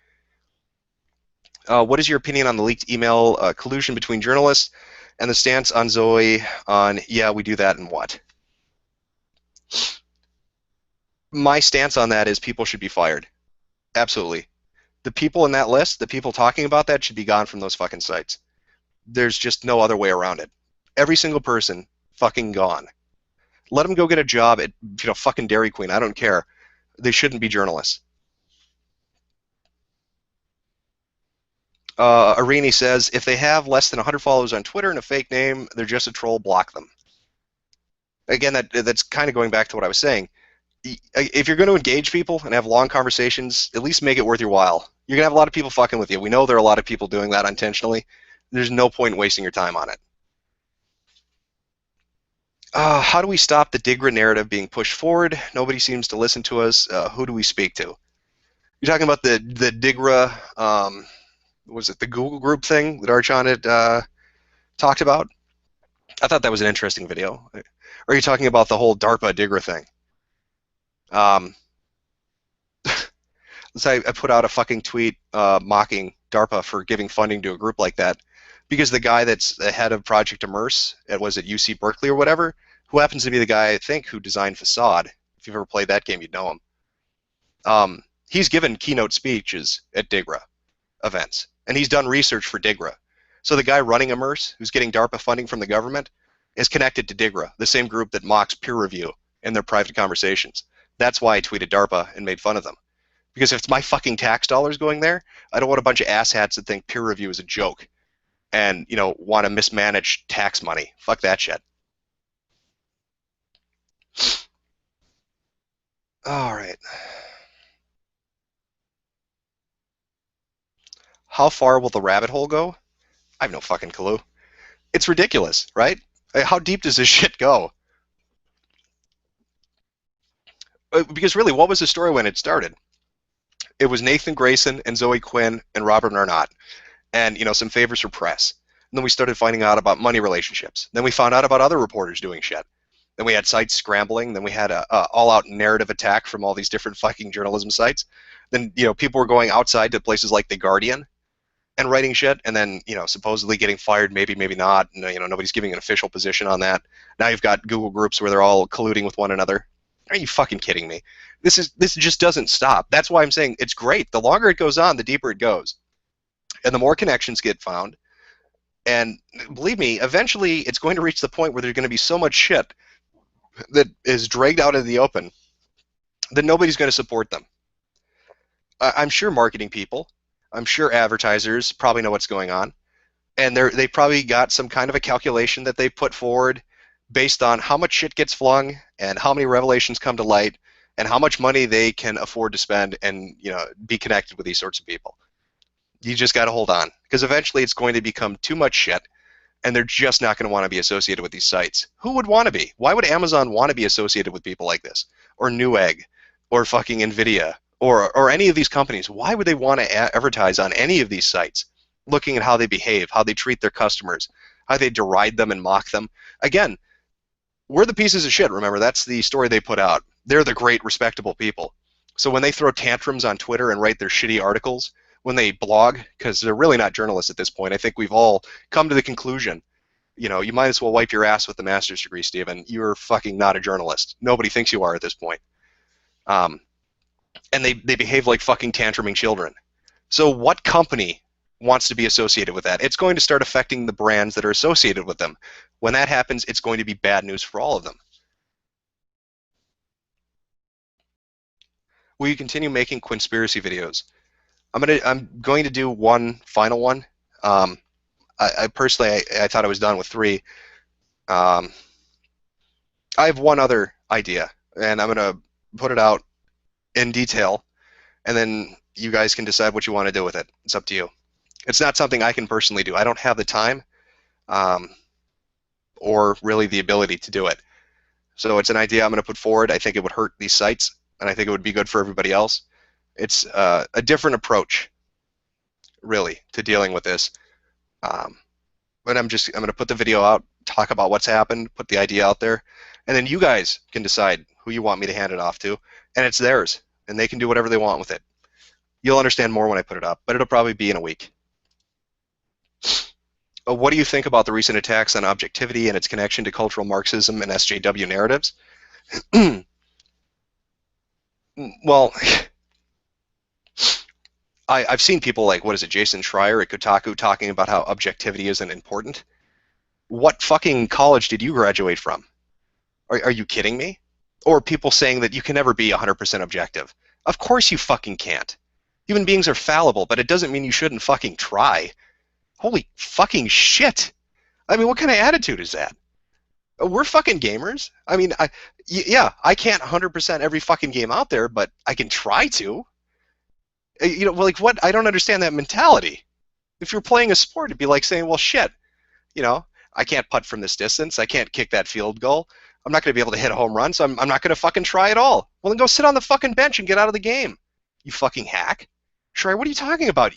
[SPEAKER 1] What is your opinion on the leaked email collusion between journalists and the stance on Zoe on, yeah, we do that and what? My stance on that is people should be fired. Absolutely. The people in that list, the people talking about that, should be gone from those fucking sites. There's just no other way around it. Every single person, fucking gone. Let them go get a job at, fucking Dairy Queen. I don't care. They shouldn't be journalists. Arini says, if they have less than 100 followers on Twitter and a fake name, they're just a troll, block them. Again, that's kind of going back to what I was saying. If you're going to engage people and have long conversations, at least make it worth your while. You're going to have a lot of people fucking with you. We know there are a lot of people doing that unintentionally. There's no point in wasting your time on it. How do we stop the Digra narrative being pushed forward? Nobody seems to listen to us. Who do we speak to? You're talking about the Digra, was it the Google group thing that Archon had talked about? I thought that was an interesting video. Or are you talking about the whole DARPA Digra thing? So I put out a fucking tweet mocking DARPA for giving funding to a group like that, because the guy that's the head of Project Immerse, was at UC Berkeley or whatever, who happens to be the guy, I think, who designed Facade. If you've ever played that game, you'd know him. He's given keynote speeches at Digra events, and he's done research for Digra. So the guy running Immerse, who's getting DARPA funding from the government, is connected to Digra, the same group that mocks peer review in their private conversations. That's why I tweeted DARPA and made fun of them. Because if it's my fucking tax dollars going there, I don't want a bunch of asshats that think peer review is a joke and, want to mismanage tax money. Fuck that shit. All right. How far will the rabbit hole go? I have no fucking clue. It's ridiculous, right? How deep does this shit go? Because really, what was the story when it started? It was Nathan Grayson and Zoe Quinn and Robert Arnott, and some favors for press. And then we started finding out about money relationships. Then we found out about other reporters doing shit. Then we had sites scrambling. Then we had a all-out narrative attack from all these different fucking journalism sites. Then people were going outside to places like The Guardian and writing shit, and then supposedly getting fired, maybe not. And, nobody's giving an official position on that. Now you've got Google groups where they're all colluding with one another. Are you fucking kidding me? This just doesn't stop. That's why I'm saying it's great. The longer it goes on, the deeper it goes. And the more connections get found. And believe me, eventually it's going to reach the point where there's going to be so much shit that is dragged out into the open that nobody's going to support them. I'm sure marketing people, I'm sure advertisers probably know what's going on. And they probably got some kind of a calculation that they put forward based on how much shit gets flung and how many revelations come to light and how much money they can afford to spend and be connected with these sorts of people. You just got to hold on, because eventually it's going to become too much shit, and they're just not going to want to be associated with these sites. Who would want to be? Why would Amazon want to be associated with people like this, or Newegg, or fucking Nvidia, or any of these companies, why would they want to advertise on any of these sites, looking at how they behave, how they treat their customers, how they deride them and mock them? Again, we're the pieces of shit, remember? That's the story they put out. They're the great, respectable people. So when they throw tantrums on Twitter and write their shitty articles, when they blog, because they're really not journalists at this point, I think we've all come to the conclusion, you might as well wipe your ass with the master's degree, Stephen. You're fucking not a journalist. Nobody thinks you are at this point. And they behave like fucking tantruming children. So what company wants to be associated with that? It's going to start affecting the brands that are associated with them. When that happens, it's going to be bad news for all of them. Will you continue making conspiracy videos? I'm going to do one final one. I personally, I thought I was done with 3. I have one other idea, and I'm going to put it out in detail, and then you guys can decide what you want to do with it. It's up to you. It's not something I can personally do. I don't have the time or really the ability to do it. So it's an idea I'm going to put forward. I think it would hurt these sites, and I think it would be good for everybody else. It's a different approach, really, to dealing with this. But I'm going to put the video out, talk about what's happened, put the idea out there, and then you guys can decide who you want me to hand it off to, and it's theirs, and they can do whatever they want with it. You'll understand more when I put it up, but it'll probably be in a week. What do you think about the recent attacks on objectivity and its connection to cultural Marxism and SJW narratives? Well, I've seen people like, what is it, Jason Schreier at Kotaku talking about how objectivity isn't important. What fucking college did you graduate from? Are you kidding me? Or people saying that you can never be 100% objective. Of course you fucking can't. Human beings are fallible, but it doesn't mean you shouldn't fucking try. Holy fucking shit. I mean, what kind of attitude is that? We're fucking gamers. I mean, yeah, I can't 100% every fucking game out there, but I can try to. Like what? I don't understand that mentality. If you're playing a sport, it'd be like saying, well, shit, I can't putt from this distance. I can't kick that field goal. I'm not going to be able to hit a home run, so I'm not going to fucking try at all. Well, then go sit on the fucking bench and get out of the game. You fucking hack. Schreier, what are you talking about?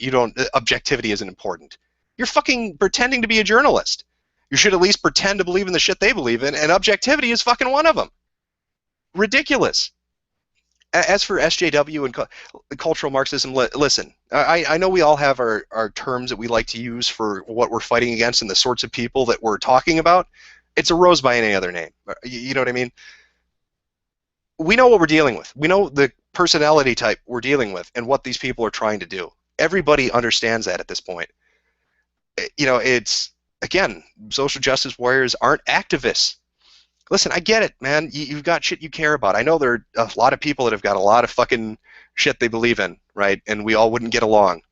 [SPEAKER 1] Objectivity isn't important. You're fucking pretending to be a journalist. You should at least pretend to believe in the shit they believe in, and objectivity is fucking one of them. Ridiculous. As for SJW and cultural Marxism, listen, I know we all have our terms that we like to use for what we're fighting against and the sorts of people that we're talking about. It's a rose by any other name. You know what I mean? We know what we're dealing with. We know the personality type we're dealing with and what these people are trying to do. Everybody understands that at this point. It's, again, social justice warriors aren't activists. Listen, I get it, man. You've got shit you care about. I know there are a lot of people that have got a lot of fucking shit they believe in, right? And we all wouldn't get along.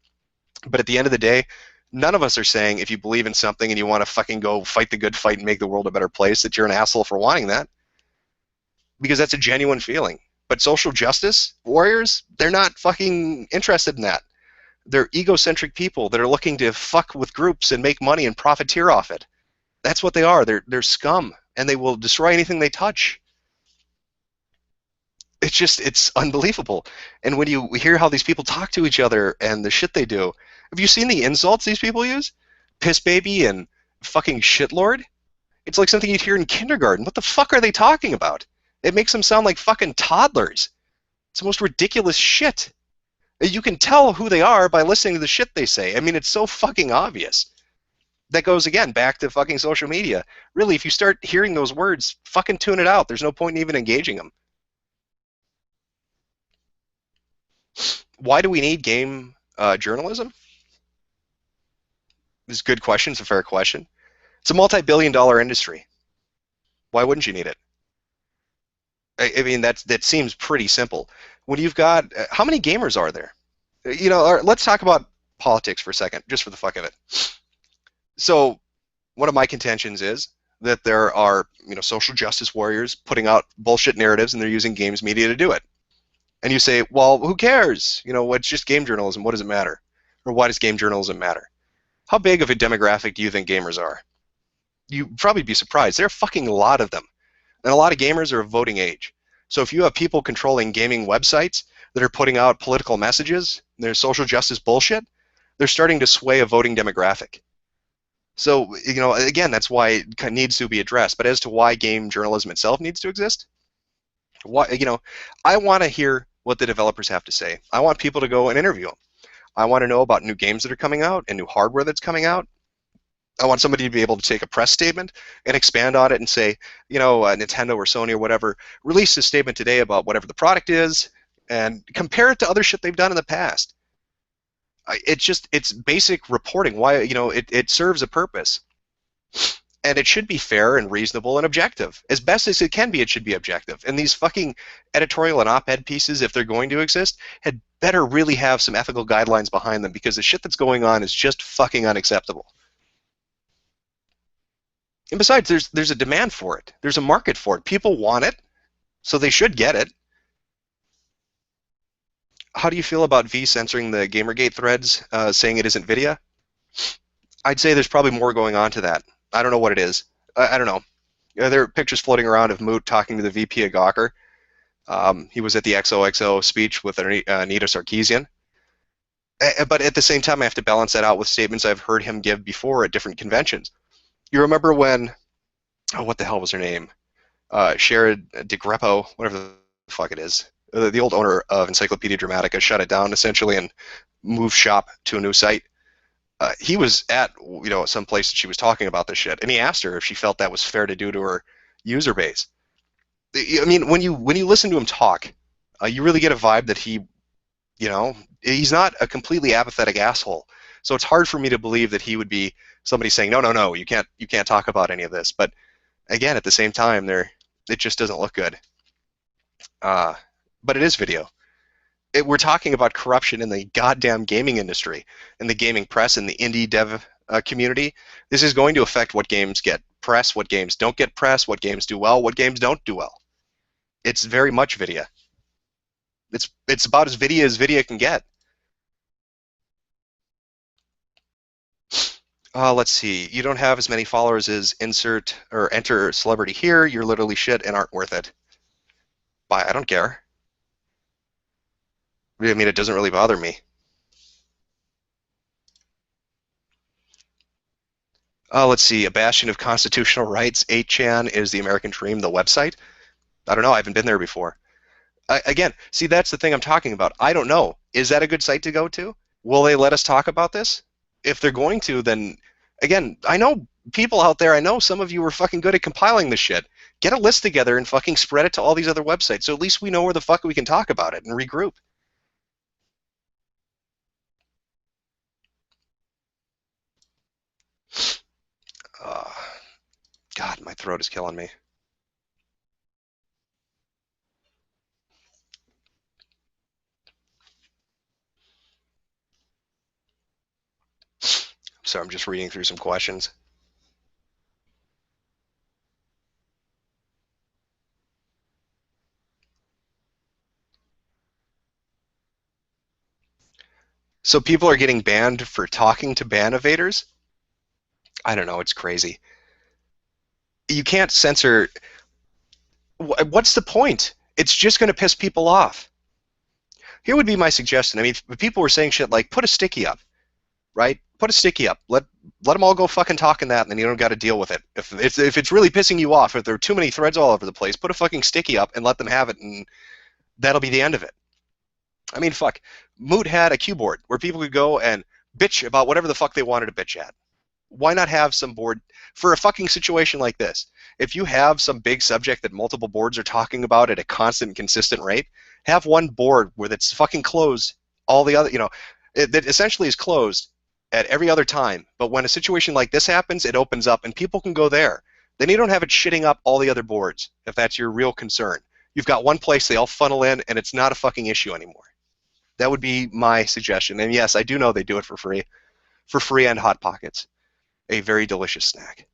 [SPEAKER 1] But at the end of the day, none of us are saying if you believe in something and you want to fucking go fight the good fight and make the world a better place that you're an asshole for wanting that. Because that's a genuine feeling. But social justice warriors, they're not fucking interested in that. They're egocentric people that are looking to fuck with groups and make money and profiteer off it. That's what they are. They're scum, and they will destroy anything they touch. It's unbelievable. And when you hear how these people talk to each other and the shit they do, have you seen the insults these people use? Piss baby and fucking shitlord? It's like something you'd hear in kindergarten. What the fuck are they talking about? It makes them sound like fucking toddlers. It's the most ridiculous shit. You can tell who they are by listening to the shit they say. I mean, it's so fucking obvious. That goes, again, back to fucking social media. Really, if you start hearing those words, fucking tune it out. There's no point in even engaging them. Why do we need game journalism? This is a good question. It's a fair question. It's a multi-billion-dollar industry. Why wouldn't you need it? I mean, that seems pretty simple. When you've got, how many gamers are there? Let's talk about politics for a second, just for the fuck of it. So, one of my contentions is that there are, social justice warriors putting out bullshit narratives, and they're using games media to do it. And you say, well, who cares? It's just game journalism. What does it matter? Or why does game journalism matter? How big of a demographic do you think gamers are? You'd probably be surprised. There are fucking a lot of them. And a lot of gamers are of voting age. So if you have people controlling gaming websites, that are putting out political messages, their social justice bullshit, they're starting to sway a voting demographic. So, again, that's why it needs to be addressed. But as to why game journalism itself needs to exist, I want to hear what the developers have to say. I want people to go and interview them. I want to know about new games that are coming out and new hardware that's coming out. I want somebody to be able to take a press statement and expand on it and say, Nintendo or Sony or whatever released a statement today about whatever the product is and compare it to other shit they've done in the past. It's basic reporting. Why, it serves a purpose. And it should be fair and reasonable and objective. As best as it can be, it should be objective. And these fucking editorial and op-ed pieces, if they're going to exist, had better really have some ethical guidelines behind them, because the shit that's going on is just fucking unacceptable. And besides, there's a demand for it. There's a market for it. People want it, so they should get it. How do you feel about V censoring the GamerGate threads, saying it isn't video? I'd say there's probably more going on to that. I don't know what it is. I don't know. There are pictures floating around of Moot talking to the VP of Gawker. He was at the XOXO speech with Anita Sarkeesian. But at the same time, I have to balance that out with statements I've heard him give before at different conventions. You remember when, what the hell was her name? Sherrod DeGrepo, whatever the fuck it is. The old owner of Encyclopedia Dramatica shut it down, essentially, and moved shop to a new site. He was at some place that she was talking about this shit, and he asked her if she felt that was fair to do to her user base. I mean, when you listen to him talk, you really get a vibe that he's not a completely apathetic asshole. So it's hard for me to believe that he would be somebody saying, no, you can't talk about any of this. But again, at the same time, it just doesn't look good. But it is video. We're talking about corruption in the goddamn gaming industry, in the gaming press, in the indie dev community. This is going to affect what games get press, what games don't get press, what games do well, what games don't do well. It's very much video. It's about as video can get. Let's see. You don't have as many followers as insert or enter celebrity here. You're literally shit and aren't worth it. Bye. I don't care. I mean, it doesn't really bother me. Let's see. A bastion of constitutional rights. 8chan is the American Dream, the website. I don't know. I haven't been there before. Again, see, that's the thing I'm talking about. I don't know. Is that a good site to go to? Will they let us talk about this? If they're going to, then, again, I know people out there, I know some of you are fucking good at compiling this shit. Get a list together and fucking spread it to all these other websites, so at least we know where the fuck we can talk about it and regroup. God, my throat is killing me. So I'm just reading through some questions. So people are getting banned for talking to ban evaders? I don't know, it's crazy. You can't censor. What's the point? It's just going to piss people off. Here would be my suggestion. I mean, if people were saying shit like, put a sticky up, right? Put a sticky up. Let them all go fucking talking that, and then you don't got to deal with it. If it's really pissing you off, if there are too many threads all over the place, put a fucking sticky up and let them have it, and that'll be the end of it. I mean, fuck. Moot had a cue board where people could go and bitch about whatever the fuck they wanted to bitch at. Why not have some board for a fucking situation like this? If you have some big subject that multiple boards are talking about at a constant, consistent rate, have one board where it's fucking closed. All the other, that essentially is closed at every other time. But when a situation like this happens, it opens up and people can go there. Then you don't have it shitting up all the other boards, if that's your real concern. You've got one place they all funnel in, and it's not a fucking issue anymore. That would be my suggestion. And yes, I do know they do it for free and Hot Pockets. A very delicious snack.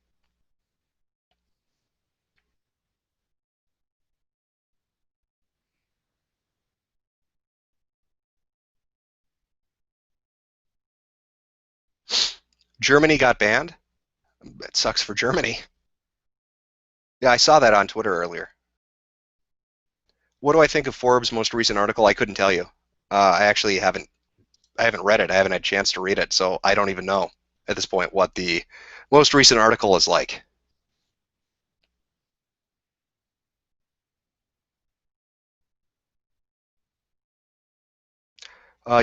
[SPEAKER 1] Germany got banned? It sucks for Germany. Yeah, I saw that on Twitter earlier. What do I think of Forbes' most recent article? I couldn't tell you. I actually haven't. I haven't read it. I haven't had a chance to read it, so I don't even know at this point what the most recent article is like.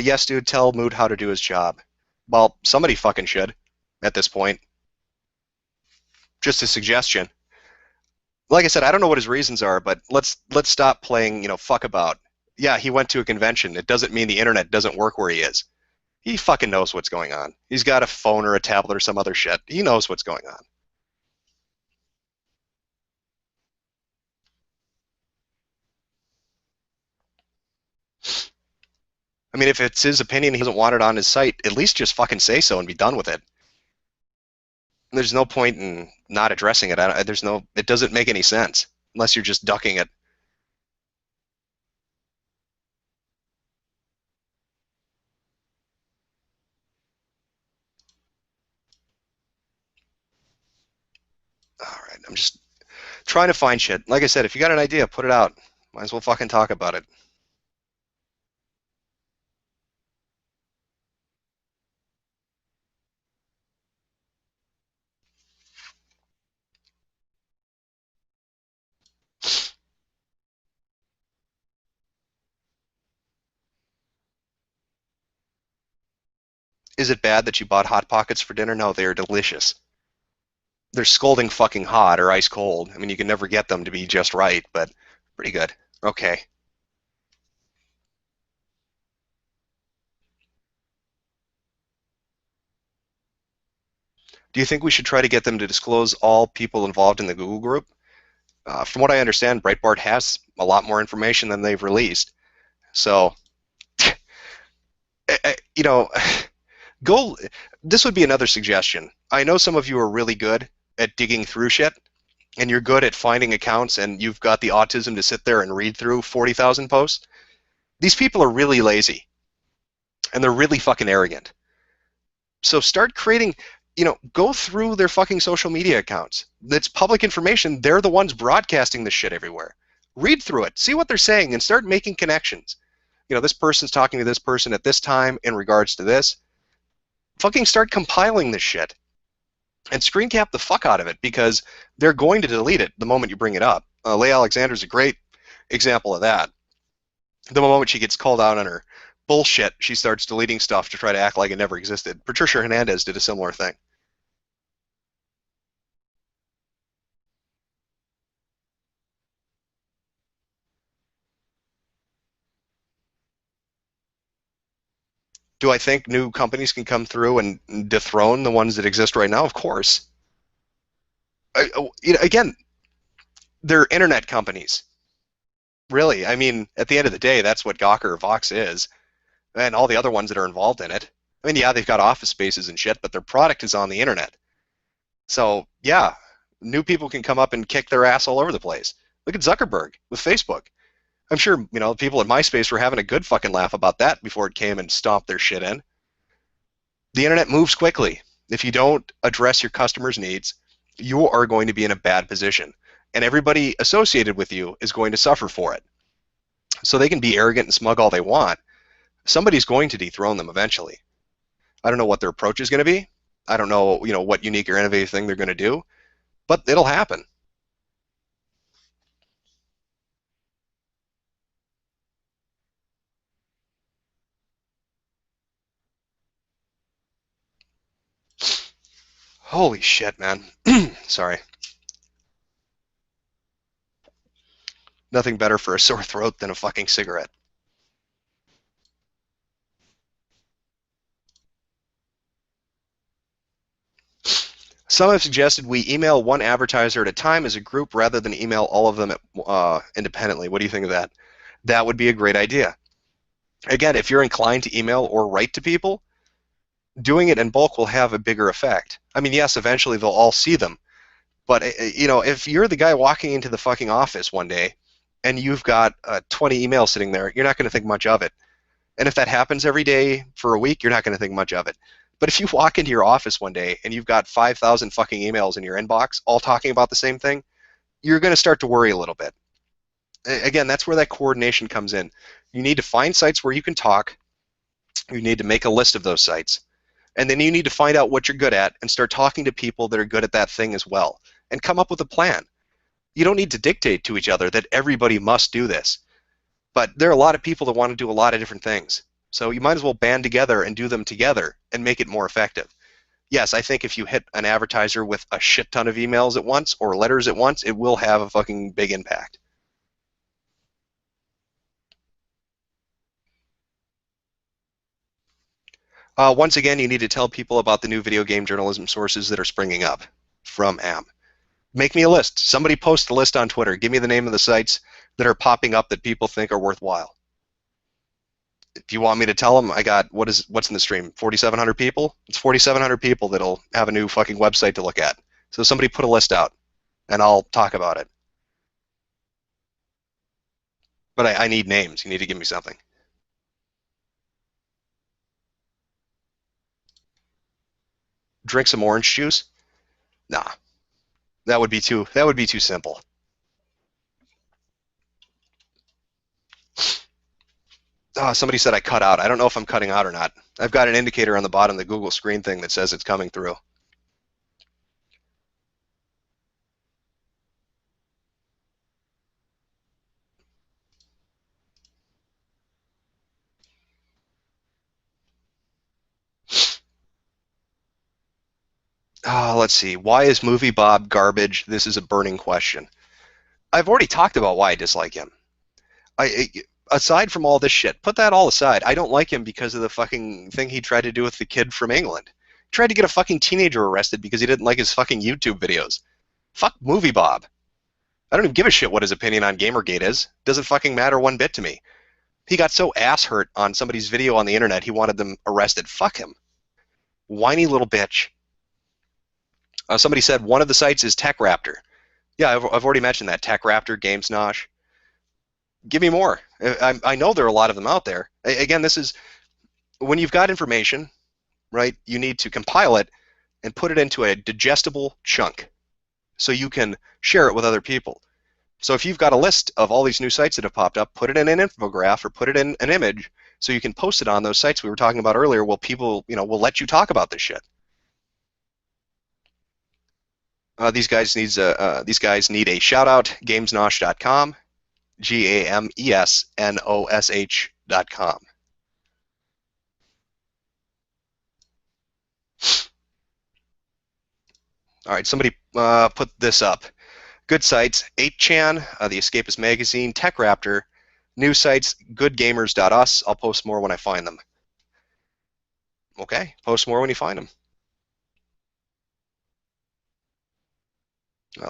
[SPEAKER 1] Yes, dude, tell Mood how to do his job. Well, somebody fucking should at this point. Just a suggestion. Like I said, I don't know what his reasons are, but let's stop playing, fuck about. Yeah, he went to a convention. It doesn't mean the internet doesn't work where he is. He fucking knows what's going on. He's got a phone or a tablet or some other shit. He knows what's going on. I mean, if it's his opinion he doesn't want it on his site, at least just fucking say so and be done with it. There's no point in not addressing it. It doesn't make any sense unless you're just ducking it. All right, I'm just trying to find shit. Like I said, if you got an idea, put it out. Might as well fucking talk about it. Is it bad that you bought Hot Pockets for dinner? No, they are delicious. They're scalding fucking hot or ice cold. I mean, you can never get them to be just right, but pretty good. Okay. Do you think we should try to get them to disclose all people involved in the Google group? From what I understand, Breitbart has a lot more information than they've released. So, you know, go. This would be another suggestion. I know some of you are really good at digging through shit, and you're good at finding accounts, and you've got the autism to sit there and read through 40,000 posts. These people are really lazy, and they're really fucking arrogant. So start creating, go through their fucking social media accounts. That's public information. They're the ones broadcasting this shit everywhere. Read through it, see what they're saying, and start making connections. This person's talking to this person at this time in regards to this. Fucking start compiling this shit and screen cap the fuck out of it because they're going to delete it the moment you bring it up. Leigh Alexander's a great example of that. The moment she gets called out on her bullshit, she starts deleting stuff to try to act like it never existed. Patricia Hernandez did a similar thing. Do I think new companies can come through and dethrone the ones that exist right now? Of course. Again, they're internet companies. Really, I mean, at the end of the day, that's what Gawker or Vox is, and all the other ones that are involved in it. I mean, yeah, they've got office spaces and shit, but their product is on the internet. So, yeah, new people can come up and kick their ass all over the place. Look at Zuckerberg with Facebook. I'm sure, people at MySpace were having a good fucking laugh about that before it came and stomped their shit in. The internet moves quickly. If you don't address your customers' needs, you are going to be in a bad position. And everybody associated with you is going to suffer for it. So they can be arrogant and smug all they want. Somebody's going to dethrone them eventually. I don't know what their approach is going to be. I don't know, what unique or innovative thing they're going to do, but it'll happen. Holy shit, man. Sorry. Nothing better for a sore throat than a fucking cigarette. Some have suggested we email one advertiser at a time as a group rather than email all of them independently. What do you think of that? That would be a great idea. Again, if you're inclined to email or write to people, doing it in bulk will have a bigger effect. I mean, yes, eventually they'll all see them, but if you're the guy walking into the fucking office one day and you've got 20 emails sitting there, you're not going to think much of it. And if that happens every day for a week, you're not going to think much of it. But if you walk into your office one day and you've got 5,000 fucking emails in your inbox, all talking about the same thing, you're going to start to worry a little bit. Again, that's where that coordination comes in. You need to find sites where you can talk. You need to make a list of those sites. And then you need to find out what you're good at and start talking to people that are good at that thing as well. And come up with a plan. You don't need to dictate to each other that everybody must do this. But there are a lot of people that want to do a lot of different things. So you might as well band together and do them together and make it more effective. Yes, I think if you hit an advertiser with a shit ton of emails at once or letters at once, it will have a fucking big impact. Once again, you need to tell people about the new video game journalism sources that are springing up from AM. Make me a list. Somebody post a list on Twitter. Give me the name of the sites that are popping up that people think are worthwhile. If you want me to tell them, I got what's in the stream? 4,700 people. It's 4,700 people that'll have a new fucking website to look at. So somebody put a list out, and I'll talk about it. But I need names. You need to give me something. Drink some orange juice? Nah, that would be too simple. Somebody said I cut out. I don't know if I'm cutting out or not. I've got an indicator on the bottom of the Google screen thing that says it's coming through. Let's see. Why is Movie Bob garbage? This is a burning question. I've already talked about why I dislike him. Aside from all this shit, put that all aside. I don't like him because of the fucking thing he tried to do with the kid from England. He tried to get a fucking teenager arrested because he didn't like his fucking YouTube videos. Fuck Movie Bob. I don't even give a shit what his opinion on GamerGate is. Doesn't fucking matter one bit to me. He got so ass hurt on somebody's video on the internet he wanted them arrested. Fuck him. Whiny little bitch. Somebody said one of the sites is TechRaptor. Yeah, I've already mentioned that. TechRaptor, GamesNosh. Give me more. I know there are a lot of them out there. Again, this is when you've got information, right? You need to compile it and put it into a digestible chunk so you can share it with other people. So if you've got a list of all these new sites that have popped up, put it in an infograph or put it in an image so you can post it on those sites we were talking about earlier. Well, people, will let you talk about this shit. These guys need a shout out. GamesNosh.com, GAMESNOSH.com. All right, somebody put this up. Good sites: 8chan, the Escapist Magazine, TechRaptor, new sites, goodgamers.us. I'll post more when I find them. Okay, post more when you find them.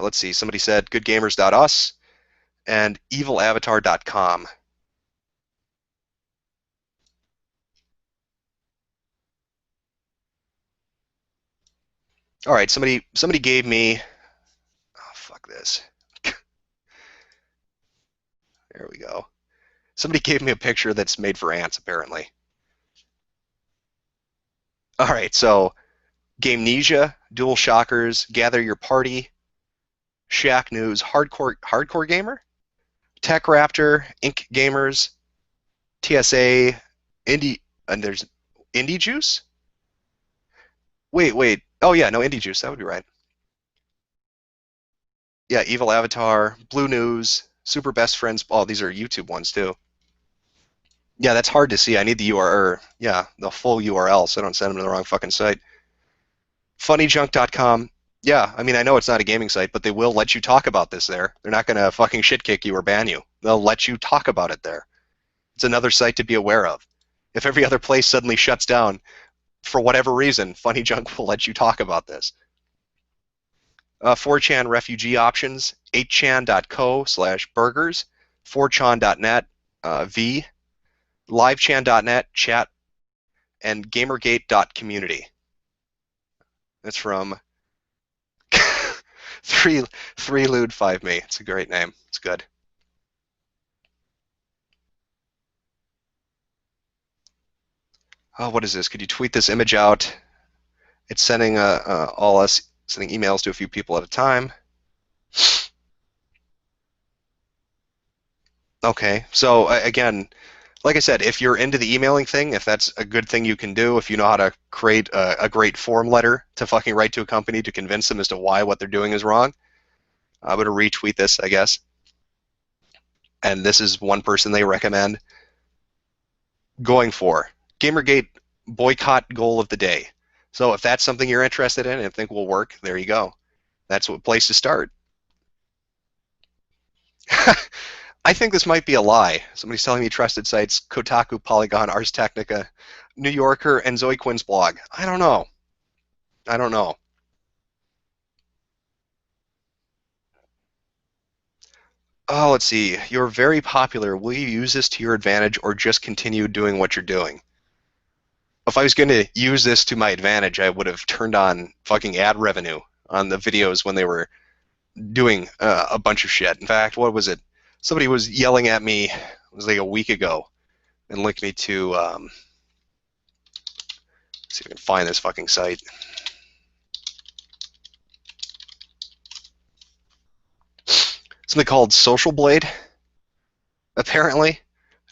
[SPEAKER 1] Let's see, somebody said goodgamers.us and evilavatar.com. All right, somebody gave me, oh, fuck this. There we go. Somebody gave me a picture that's made for ants, apparently. All right, so Gamenesia, Dual Shockers, Gather Your Party, Shack News, Hardcore Gamer, Tech Raptor, Ink Gamers, TSA, Indie, and there's Indie Juice? Wait. Oh yeah, no, Indie Juice, that would be right. Yeah, Evil Avatar, Blue News, Super Best Friends. Oh, these are YouTube ones too. Yeah, that's hard to see. I need the URL. Yeah, the full URL so I don't send them to the wrong fucking site. Funnyjunk.com. Yeah, I mean, I know it's not a gaming site, but they will let you talk about this there. They're not going to fucking shit kick you or ban you. They'll let you talk about it there. It's another site to be aware of. If every other place suddenly shuts down, for whatever reason, Funny Junk will let you talk about this. 4chan refugee options, 8chan.co/burgers, 4chan.net, V, livechan.net, chat, and gamergate.community. That's from 3Lude5Me. It's a great name. It's good. Oh, what is this? Could you tweet this image out? It's sending sending emails to a few people at a time. Okay. So again, like I said, if you're into the emailing thing, if that's a good thing you can do, if you know how to create a great form letter to fucking write to a company to convince them as to why what they're doing is wrong, I'm going to retweet this, I guess. And this is one person they recommend going for. GamerGate boycott goal of the day. So if that's something you're interested in and think will work, there you go. That's what place to start. I think this might be a lie. Somebody's telling me trusted sites, Kotaku, Polygon, Ars Technica, New Yorker, and Zoe Quinn's blog. I don't know. I don't know. Oh, let's see. You're very popular. Will you use this to your advantage or just continue doing what you're doing? If I was going to use this to my advantage, I would have turned on fucking ad revenue on the videos when they were doing a bunch of shit. In fact, what was it? Somebody was yelling at me, it was like a week ago, and linked me to, see if I can find this fucking site. Something called Social Blade, apparently,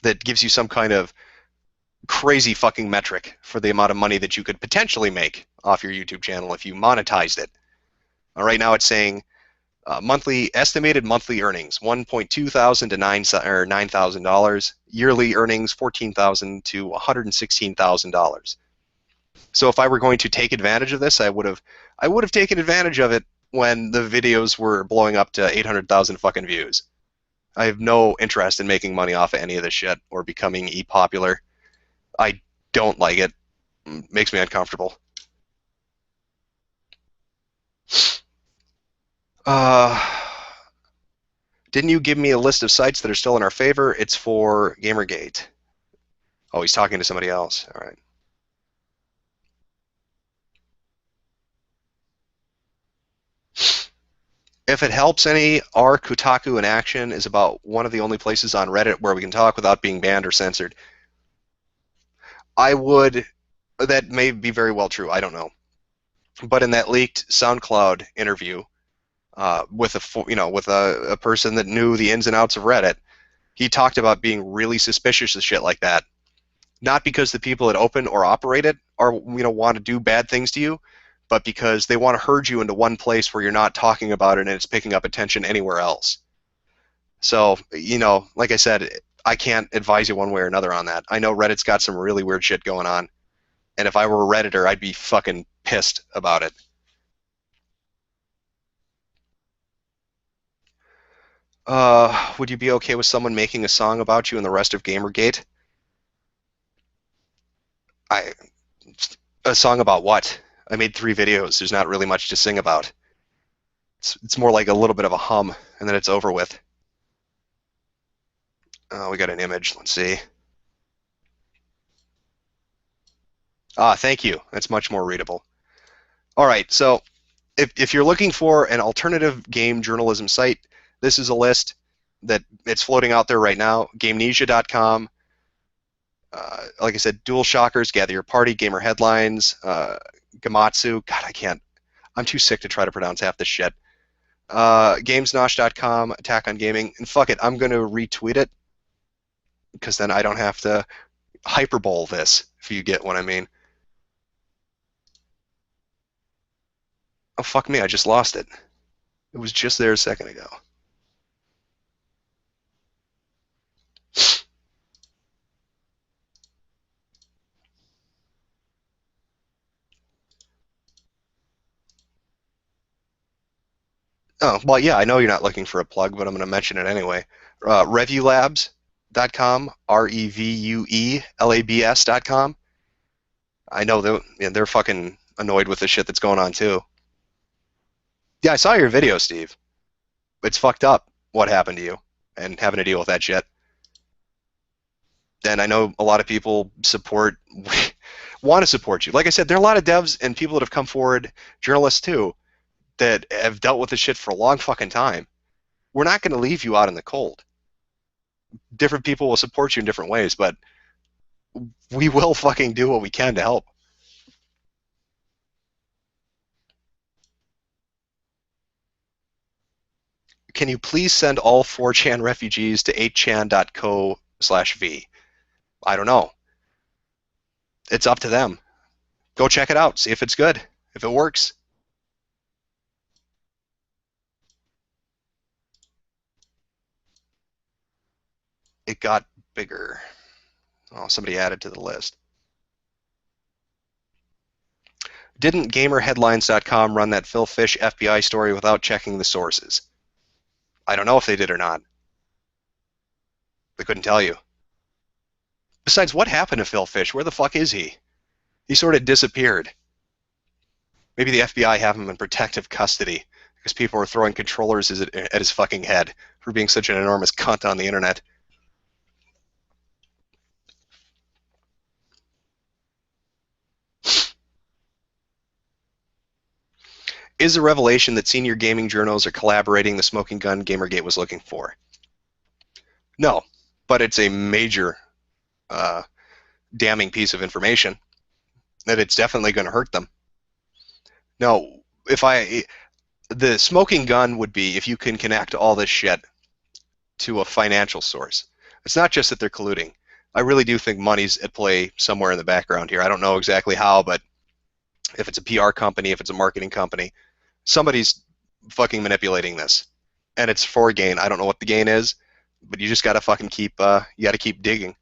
[SPEAKER 1] that gives you some kind of crazy fucking metric for the amount of money that you could potentially make off your YouTube channel if you monetized it. Right now it's saying estimated monthly earnings 1.2 thousand to $9,000, yearly earnings $14,000 to $116,000. So if I were going to take advantage of this, I would have taken advantage of it when the videos were blowing up to 800,000 fucking views. I have no interest in making money off of any of this shit or becoming popular. I don't like it. It makes me uncomfortable. Didn't you give me a list of sites that are still in our favor? It's for GamerGate. Oh, he's talking to somebody else. All right. If it helps any, our Kotaku in Action is about one of the only places on Reddit where we can talk without being banned or censored. That may be very well true. I don't know. But in that leaked SoundCloud interview with a person that knew the ins and outs of Reddit, he talked about being really suspicious of shit like that. Not because the people that open or operate it want to do bad things to you, but because they want to herd you into one place where you're not talking about it and it's picking up attention anywhere else. So, like I said, I can't advise you one way or another on that. I know Reddit's got some really weird shit going on, and if I were a Redditor, I'd be fucking pissed about it. Would you be okay with someone making a song about you and the rest of GamerGate? I A song about what? I made 3 videos. There's not really much to sing about. It's more like a little bit of a hum, and then it's over with. Oh, we got an image. Let's see. Thank you. That's much more readable. All right, so if you're looking for an alternative game journalism site, this is a list that it's floating out there right now. GameNesia.com. Like I said, Dual Shockers, Gather Your Party, Gamer Headlines, Gamatsu. God, I can't. I'm too sick to try to pronounce half this shit. GamesNosh.com, Attack on Gaming, and fuck it, I'm going to retweet it because then I don't have to hyperbole this, if you get what I mean. Oh, fuck me, I just lost it. It was just there a second ago. Oh, well, yeah, I know you're not looking for a plug, but I'm going to mention it anyway. Revuelabs.com, REVUELABS.com. I know they're fucking annoyed with the shit that's going on, too. Yeah, I saw your video, Steve. It's fucked up what happened to you and having to deal with that shit. And I know a lot of people want to support you. Like I said, there are a lot of devs and people that have come forward, journalists too, that have dealt with this shit for a long fucking time. We're not going to leave you out in the cold. Different people will support you in different ways, but we will fucking do what we can to help. Can you please send all 4chan refugees to 8chan.co/v? I don't know. It's up to them. Go check it out. See if it's good. If it works. It got bigger. Oh, somebody added to the list. Didn't GamerHeadlines.com run that Phil Fish FBI story without checking the sources? I don't know if they did or not. They couldn't tell you. Besides, what happened to Phil Fish? Where the fuck is he? He sort of disappeared. Maybe the FBI have him in protective custody because people were throwing controllers at his fucking head for being such an enormous cunt on the internet. Is a revelation that senior gaming journals are collaborating the smoking gun Gamergate was looking for? No, but it's a major damning piece of information that it's definitely going to hurt them. No, the smoking gun would be if you can connect all this shit to a financial source. It's not just that they're colluding. I really do think money's at play somewhere in the background here. I don't know exactly how, but if it's a PR company, if it's a marketing company, somebody's fucking manipulating this. And it's for gain. I don't know what the gain is, but you just gotta fucking keep, you gotta keep digging.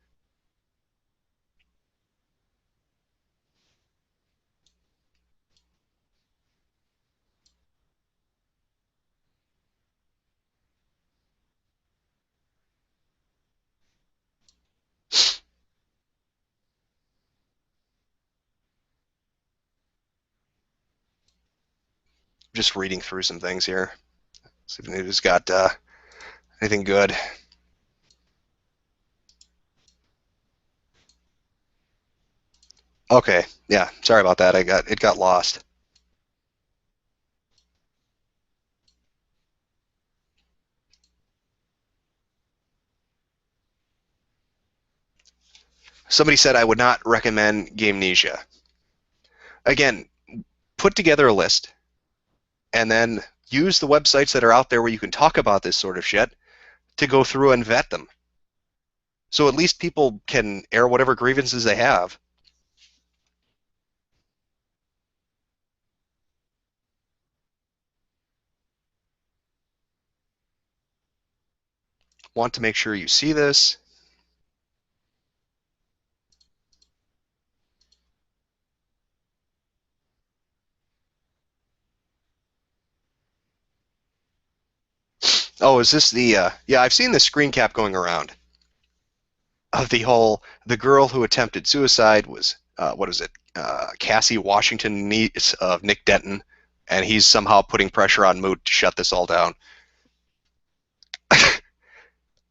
[SPEAKER 1] Just reading through some things here. See if anybody's got anything good. Okay, yeah, sorry about that. It got lost. Somebody said I would not recommend Gamenesia. Again, put together a list and then use the websites that are out there where you can talk about this sort of shit to go through and vet them. So at least people can air whatever grievances they have. Want to make sure you see this. Oh, is this the, yeah, I've seen the screen cap going around of the girl who attempted suicide was, what is it, Cassie Washington, niece of Nick Denton, and he's somehow putting pressure on Moot to shut this all down.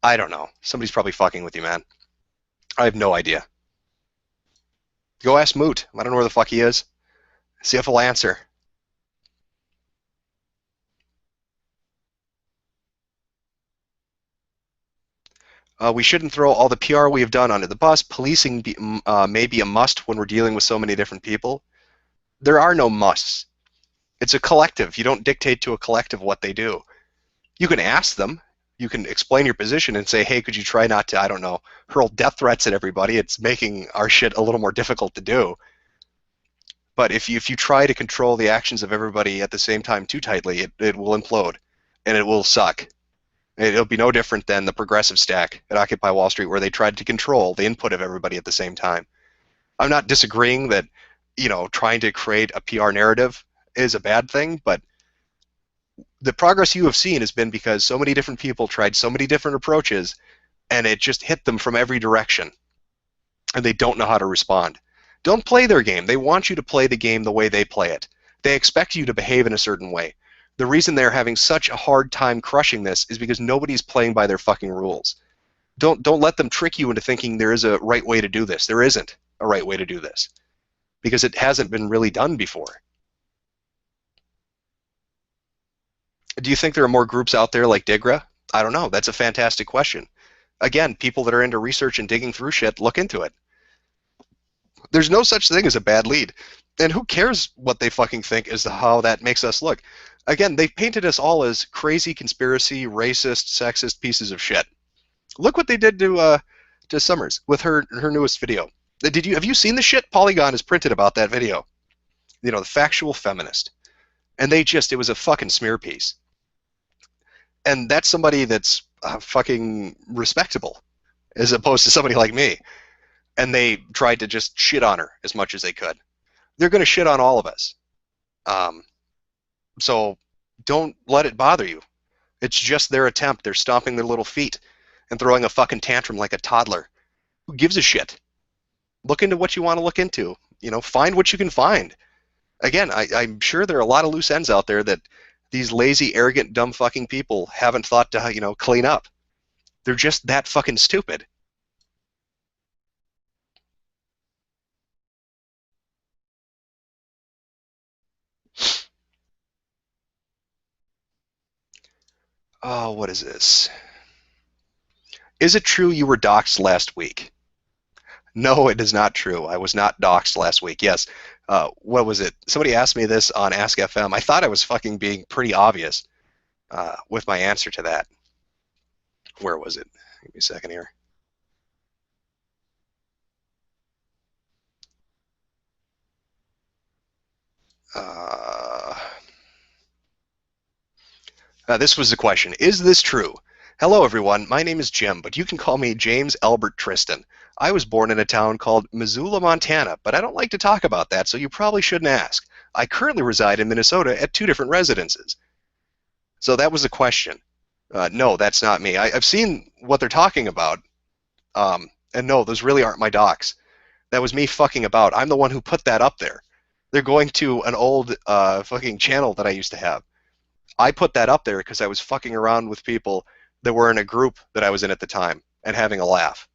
[SPEAKER 1] I don't know. Somebody's probably fucking with you, man. I have no idea. Go ask Moot. I don't know where the fuck he is. See if he'll answer. We shouldn't throw all the PR we have done under the bus. Policing may be a must when we're dealing with so many different people. There are no musts. It's a collective. You don't dictate to a collective what they do. You can ask them. You can explain your position and say, hey, could you try not to, I don't know, hurl death threats at everybody? It's making our shit a little more difficult to do. But if you try to control the actions of everybody at the same time too tightly, it will implode, and it will suck. It'll be no different than the progressive stack at Occupy Wall Street, where they tried to control the input of everybody at the same time. I'm not disagreeing that, trying to create a PR narrative is a bad thing, but the progress you have seen has been because so many different people tried so many different approaches, and it just hit them from every direction, and they don't know how to respond. Don't play their game. They want you to play the game the way they play it. They expect you to behave in a certain way. The reason they're having such a hard time crushing this is because nobody's playing by their fucking rules. Don't let them trick you into thinking there is a right way to do this. There isn't a right way to do this because it hasn't been really done before. Do you think there are more groups out there like Digra? I don't know. That's a fantastic question. Again, people that are into research and digging through shit, look into it. There's no such thing as a bad lead. And who cares what they fucking think as to how that makes us look? Again, they've painted us all as crazy, conspiracy, racist, sexist pieces of shit. Look what they did to Summers with her newest video. Have you seen the shit Polygon has printed about that video? You know, the factual feminist. And it was a fucking smear piece. And that's somebody that's fucking respectable, as opposed to somebody like me. And they tried to just shit on her as much as they could. They're going to shit on all of us. So don't let it bother you. It's just their attempt. They're stomping their little feet and throwing a fucking tantrum like a toddler. Who gives a shit? Look into what you want to look into. You know, find what you can find. Again, I'm sure there are a lot of loose ends out there that these lazy, arrogant, dumb fucking people haven't thought to, clean up. They're just that fucking stupid. Oh, what is this? Is it true you were doxxed last week? No, it is not true. I was not doxxed last week. Yes. What was it? Somebody asked me this on Ask FM. I thought I was fucking being pretty obvious with my answer to that. Where was it? Give me a second here. This was the question. Is this true? Hello, everyone. My name is Jim, but you can call me James Albert Tristan. I was born in a town called Missoula, Montana, but I don't like to talk about that, so you probably shouldn't ask. I currently reside in Minnesota at 2 different residences. So that was the question. No, that's not me. I've seen what they're talking about, and no, those really aren't my docs. That was me fucking about. I'm the one who put that up there. They're going to an old fucking channel that I used to have. I put that up there because I was fucking around with people that were in a group that I was in at the time and having a laugh.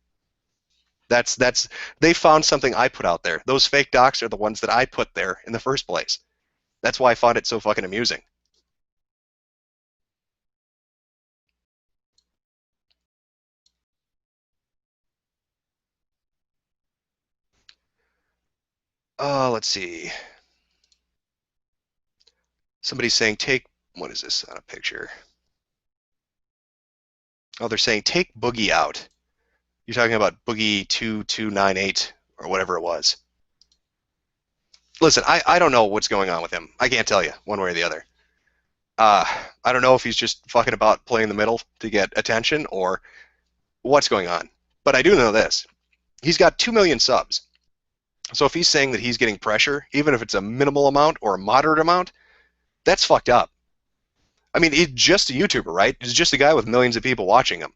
[SPEAKER 1] They found something I put out there. Those fake docs are the ones that I put there in the first place. That's why I found it so fucking amusing. Let's see. Somebody's saying what is this on a picture? Oh, they're saying take Boogie out. You're talking about Boogie 2298 or whatever it was. Listen, I don't know what's going on with him. I can't tell you one way or the other. I don't know if he's just fucking about playing the middle to get attention or what's going on. But I do know this. He's got 2 million subs. So if he's saying that he's getting pressure, even if it's a minimal amount or a moderate amount, that's fucked up. I mean, he's just a YouTuber, right? He's just a guy with millions of people watching him.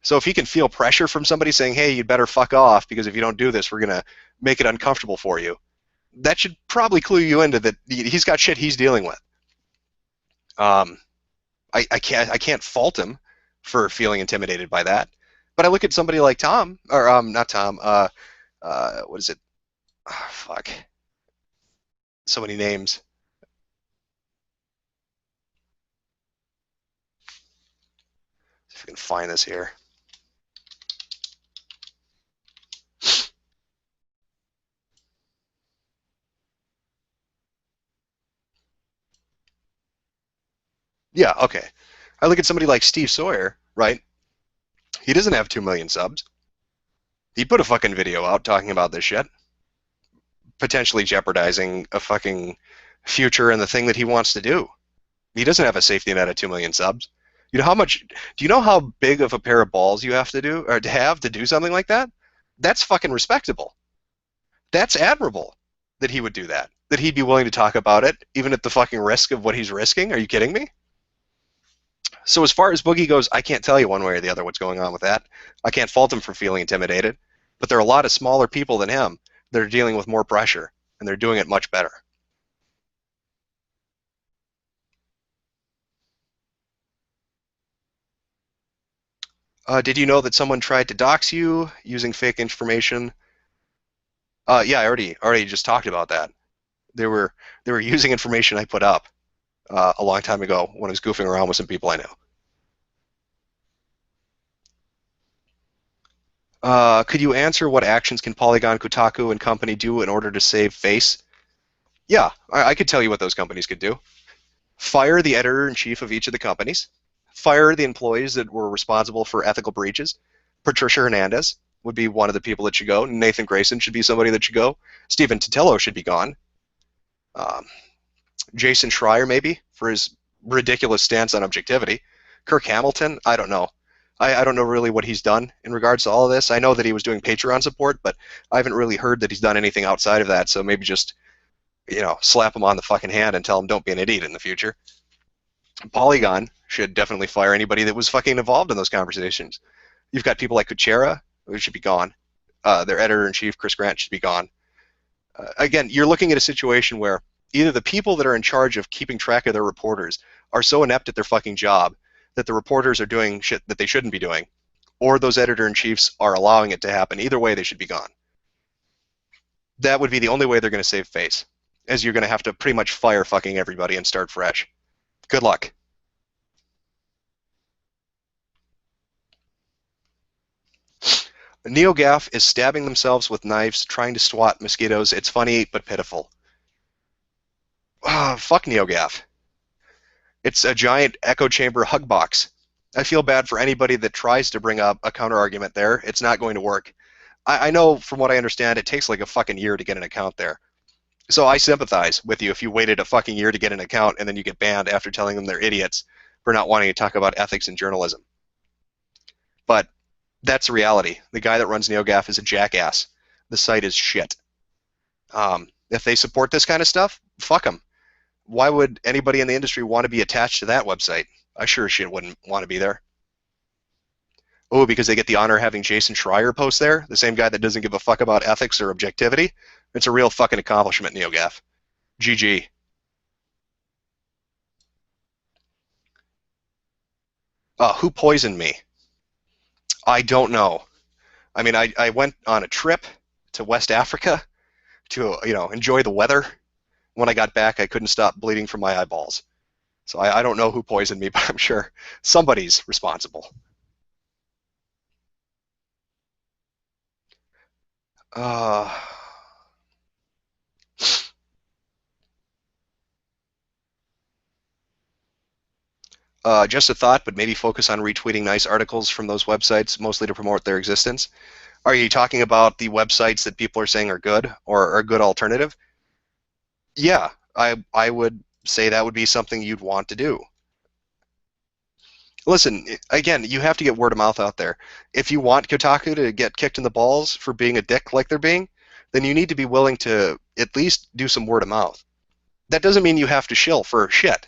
[SPEAKER 1] So if he can feel pressure from somebody saying, hey, you'd better fuck off because if you don't do this, we're going to make it uncomfortable for you, that should probably clue you into that he's got shit he's dealing with. I can't fault him for feeling intimidated by that. But I look at somebody like Tom, or not Tom, what is it? Oh, fuck. So many names. See if I can find this here. Yeah, okay. I look at somebody like Steve Sawyer, right? He doesn't have 2 million subs. He put a fucking video out talking about this shit, potentially jeopardizing a fucking future and the thing that he wants to do. He doesn't have a safety net at 2 million subs. You know how much? Do you know how big of a pair of balls you have to do or to do something like that? That's fucking respectable. That's admirable that he would do that. That he'd be willing to talk about it, even at the fucking risk of what he's risking. Are you kidding me? So as far as Boogie goes, I can't tell you one way or the other what's going on with that. I can't fault him for feeling intimidated. But there are a lot of smaller people than him that are dealing with more pressure, and they're doing it much better. Did you know that someone tried to dox you using fake information? Yeah, I already just talked about that. They were using information I put up a long time ago when I was goofing around with some people I know. Could you answer what actions can Polygon, Kotaku, and company do in order to save face? Yeah, I could tell you what those companies could do. Fire the editor-in-chief of each of the companies. Fire the employees that were responsible for ethical breaches. Patricia Hernandez would be one of the people that should go. Nathan Grayson should be somebody that should go. Stephen Totilo should be gone. Um, Jason Schreier, maybe, for his ridiculous stance on objectivity. Kirk Hamilton, I don't know. I don't know really what he's done in regards to all of this. I know that he was doing Patreon support, but I haven't really heard that he's done anything outside of that, so maybe just, slap him on the fucking hand and tell him don't be an idiot in the future. Polygon should definitely fire anybody that was fucking involved in those conversations. You've got people like Kuchera, who should be gone. Their editor-in-chief, Chris Grant, should be gone. Again, you're looking at a situation where either the people that are in charge of keeping track of their reporters are so inept at their fucking job that the reporters are doing shit that they shouldn't be doing, or those editor-in-chiefs are allowing it to happen. Either way, they should be gone. That would be the only way they're going to save face, as you're going to have to pretty much fire fucking everybody and start fresh. Good luck. NeoGAF is stabbing themselves with knives trying to swat mosquitoes. It's funny, but pitiful. Fuck NeoGAF. It's a giant echo chamber hug box. I feel bad for anybody that tries to bring up a counter-argument there. It's not going to work. I know, from what I understand, it takes like a fucking year to get an account there. So I sympathize with you if you waited a fucking year to get an account and then you get banned after telling them they're idiots for not wanting to talk about ethics in journalism. But that's the reality. The guy that runs NeoGAF is a jackass. The site is shit. If they support this kind of stuff, fuck them. Why would anybody in the industry want to be attached to that website? I sure as shit wouldn't want to be there. Oh, because they get the honor of having Jason Schreier post there, the same guy that doesn't give a fuck about ethics or objectivity. It's a real fucking accomplishment, NeoGAF. GG. Who poisoned me? I don't know. I mean, I went on a trip to West Africa to, enjoy the weather. When I got back, I couldn't stop bleeding from my eyeballs. So I don't know who poisoned me, but I'm sure somebody's responsible. Just a thought, but maybe focus on retweeting nice articles from those websites, mostly to promote their existence. Are you talking about the websites that people are saying are good or are a good alternative? Yeah, I would say that would be something you'd want to do. Listen, again, you have to get word of mouth out there. If you want Kotaku to get kicked in the balls for being a dick like they're being, then you need to be willing to at least do some word of mouth. That doesn't mean you have to shill for shit.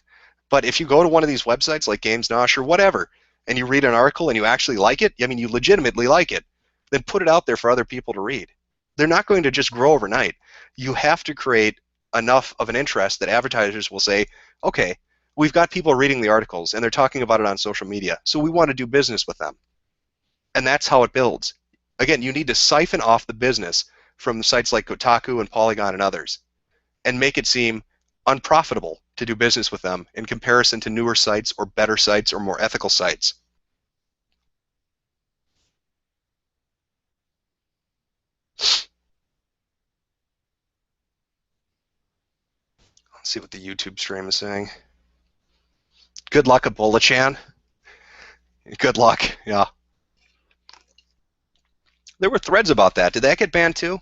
[SPEAKER 1] But if you go to one of these websites like GamesNosh or whatever, and you read an article and you actually like it, I mean, you legitimately like it, then put it out there for other people to read. They're not going to just grow overnight. You have to create enough of an interest that advertisers will say, okay, we've got people reading the articles and they're talking about it on social media, so we want to do business with them. And that's how it builds. Again, you need to siphon off the business from sites like Kotaku and Polygon and others and make it seem unprofitable to do business with them in comparison to newer sites or better sites or more ethical sites. Let's see what the YouTube stream is saying. Good luck, Ebola-chan. Good luck, yeah. There were threads about that. Did that get banned too?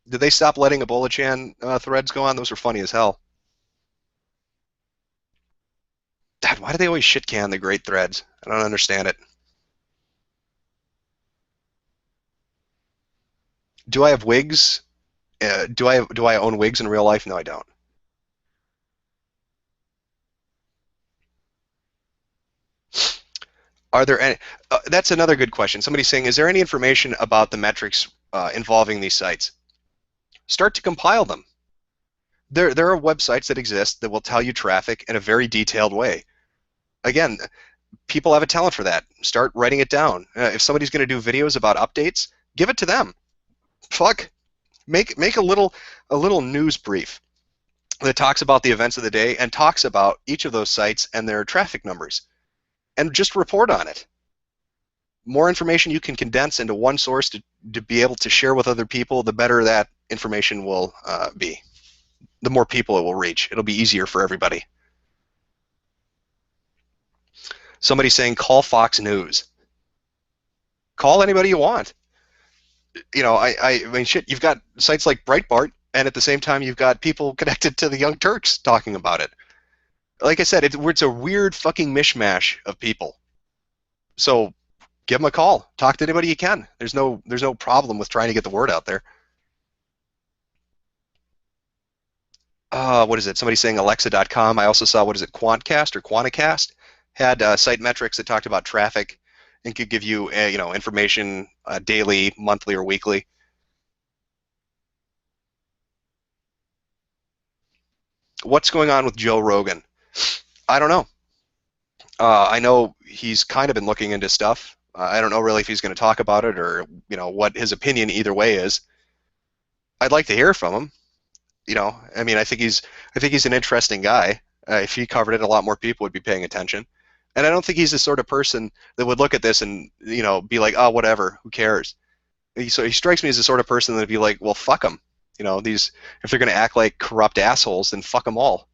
[SPEAKER 1] Did they stop letting Ebola-chan threads go on? Those were funny as hell. God, why do they always shit can the great threads? I don't understand it. Do I have wigs? Do I own wigs in real life? No, I don't. Are there any? That's another good question. Somebody's saying, is there any information about the metrics involving these sites? Start to compile them. There are websites that exist that will tell you traffic in a very detailed way. Again, people have a talent for that. Start writing it down. If somebody's going to do videos about updates, give it to them. Fuck, make a little news brief that talks about the events of the day and talks about each of those sites and their traffic numbers, and just report on it. more information you can condense into one source to be able to share with other people, the better that information will be. The more people it will reach. It'll be easier for everybody. Somebody's saying call Fox News. Call anybody you want. I mean, shit, you've got sites like Breitbart, and at the same time, you've got people connected to the Young Turks talking about it. Like I said, it's a weird fucking mishmash of people. So give them a call. Talk to anybody you can. There's no problem with trying to get the word out there. What is it? Somebody saying Alexa.com. I also saw, what is it, Quantcast or Quanticast? Had site metrics that talked about traffic and could give you, information daily, monthly, or weekly. What's going on with Joe Rogan? I don't know. I know he's kind of been looking into stuff. I don't know really if he's going to talk about it or what his opinion either way is. I'd like to hear from him. I mean, I think he's an interesting guy. If he covered it, a lot more people would be paying attention. And I don't think he's the sort of person that would look at this and be like, oh, whatever, who cares? So he strikes me as the sort of person that'd be like, well, fuck them. If they're going to act like corrupt assholes, then fuck them all.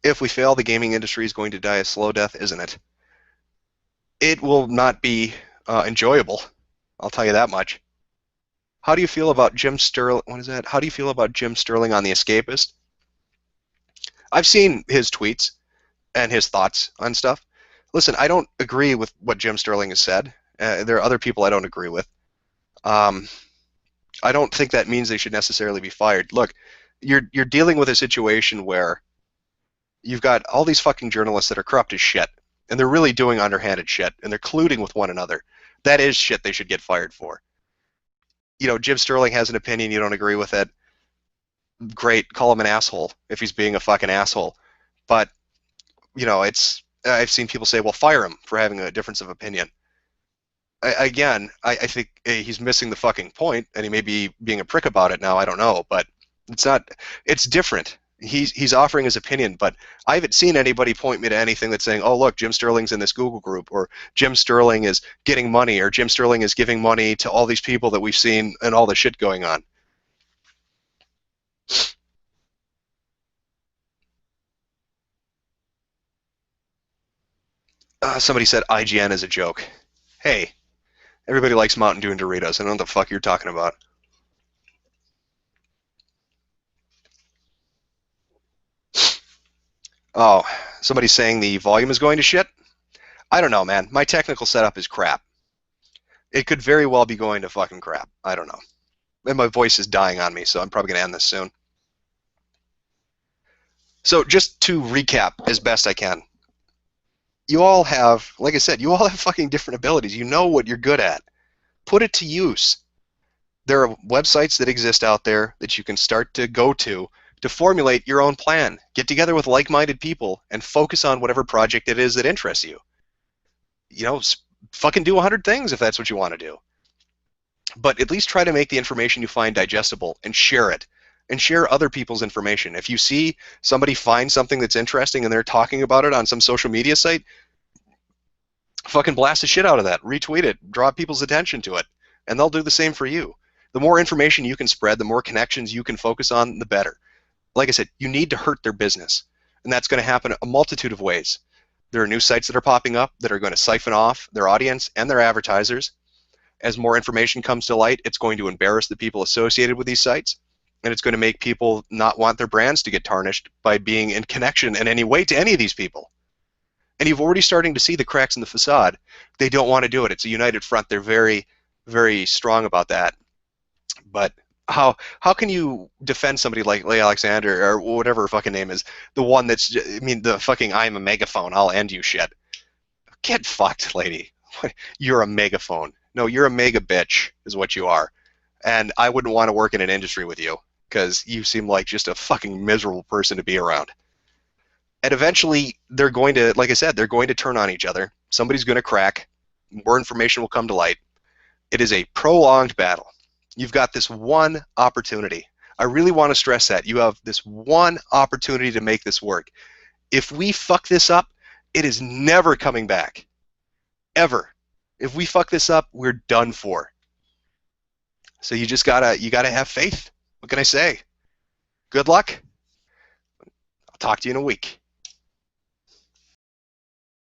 [SPEAKER 1] If we fail, the gaming industry is going to die a slow death, isn't it? It will not be enjoyable. I'll tell you that much. How do you feel about Jim Sterling? What is that? How do you feel about Jim Sterling on The Escapist? I've seen his tweets and his thoughts on stuff. Listen, I don't agree with what Jim Sterling has said. There are other people I don't agree with. I don't think that means they should necessarily be fired. Look, you're dealing with a situation where you've got all these fucking journalists that are corrupt as shit, and they're really doing underhanded shit, and they're colluding with one another. That is shit they should get fired for. Jim Sterling has an opinion, you don't agree with it. Great, call him an asshole if he's being a fucking asshole. But, I've seen people say, well, fire him for having a difference of opinion. I think he's missing the fucking point, and he may be being a prick about it now, I don't know, but it's different. He's offering his opinion, but I haven't seen anybody point me to anything that's saying, oh, look, Jim Sterling's in this Google group, or Jim Sterling is getting money, or Jim Sterling is giving money to all these people that we've seen and all the shit going on. Somebody said IGN is a joke. Hey, everybody likes Mountain Dew and Doritos. I don't know what the fuck you're talking about. Oh, somebody's saying the volume is going to shit? I don't know, man. My technical setup is crap. It could very well be going to fucking crap. I don't know. And my voice is dying on me, so I'm probably going to end this soon. So just to recap as best I can, you all have, like I said, you all have fucking different abilities. You know what you're good at. Put it to use. There are websites that exist out there that you can start to go to formulate your own plan. Get together with like-minded people and focus on whatever project it is that interests you. Fucking do 100 things if that's what you want to do. But at least try to make the information you find digestible and share it. And share other people's information. If you see somebody find something that's interesting and they're talking about it on some social media site, fucking blast the shit out of that. Retweet it. Draw people's attention to it. And they'll do the same for you. The more information you can spread, the more connections you can focus on, the better. Like I said, you need to hurt their business. And that's going to happen a multitude of ways. There are new sites that are popping up that are going to siphon off their audience and their advertisers. As more information comes to light, it's going to embarrass the people associated with these sites. And it's going to make people not want their brands to get tarnished by being in connection in any way to any of these people. And you've already starting to see the cracks in the facade. They don't want to do it. It's a united front. They're very, very strong about that. But how can you defend somebody like Leigh Alexander or whatever her fucking name is, the one that's, the fucking I'm a megaphone, I'll end you shit. Get fucked, lady. You're a megaphone. No, you're a mega bitch is what you are. And I wouldn't want to work in an industry with you because you seem like just a fucking miserable person to be around. And eventually, they're going to, like I said, they're going to turn on each other. Somebody's going to crack. More information will come to light. It is a prolonged battle. You've got this one opportunity. I really want to stress that. You have this one opportunity to make this work. If we fuck this up, it is never coming back. Ever. If we fuck this up, we're done for. So you gotta have faith. What can I say? Good luck. I'll talk to you in a week.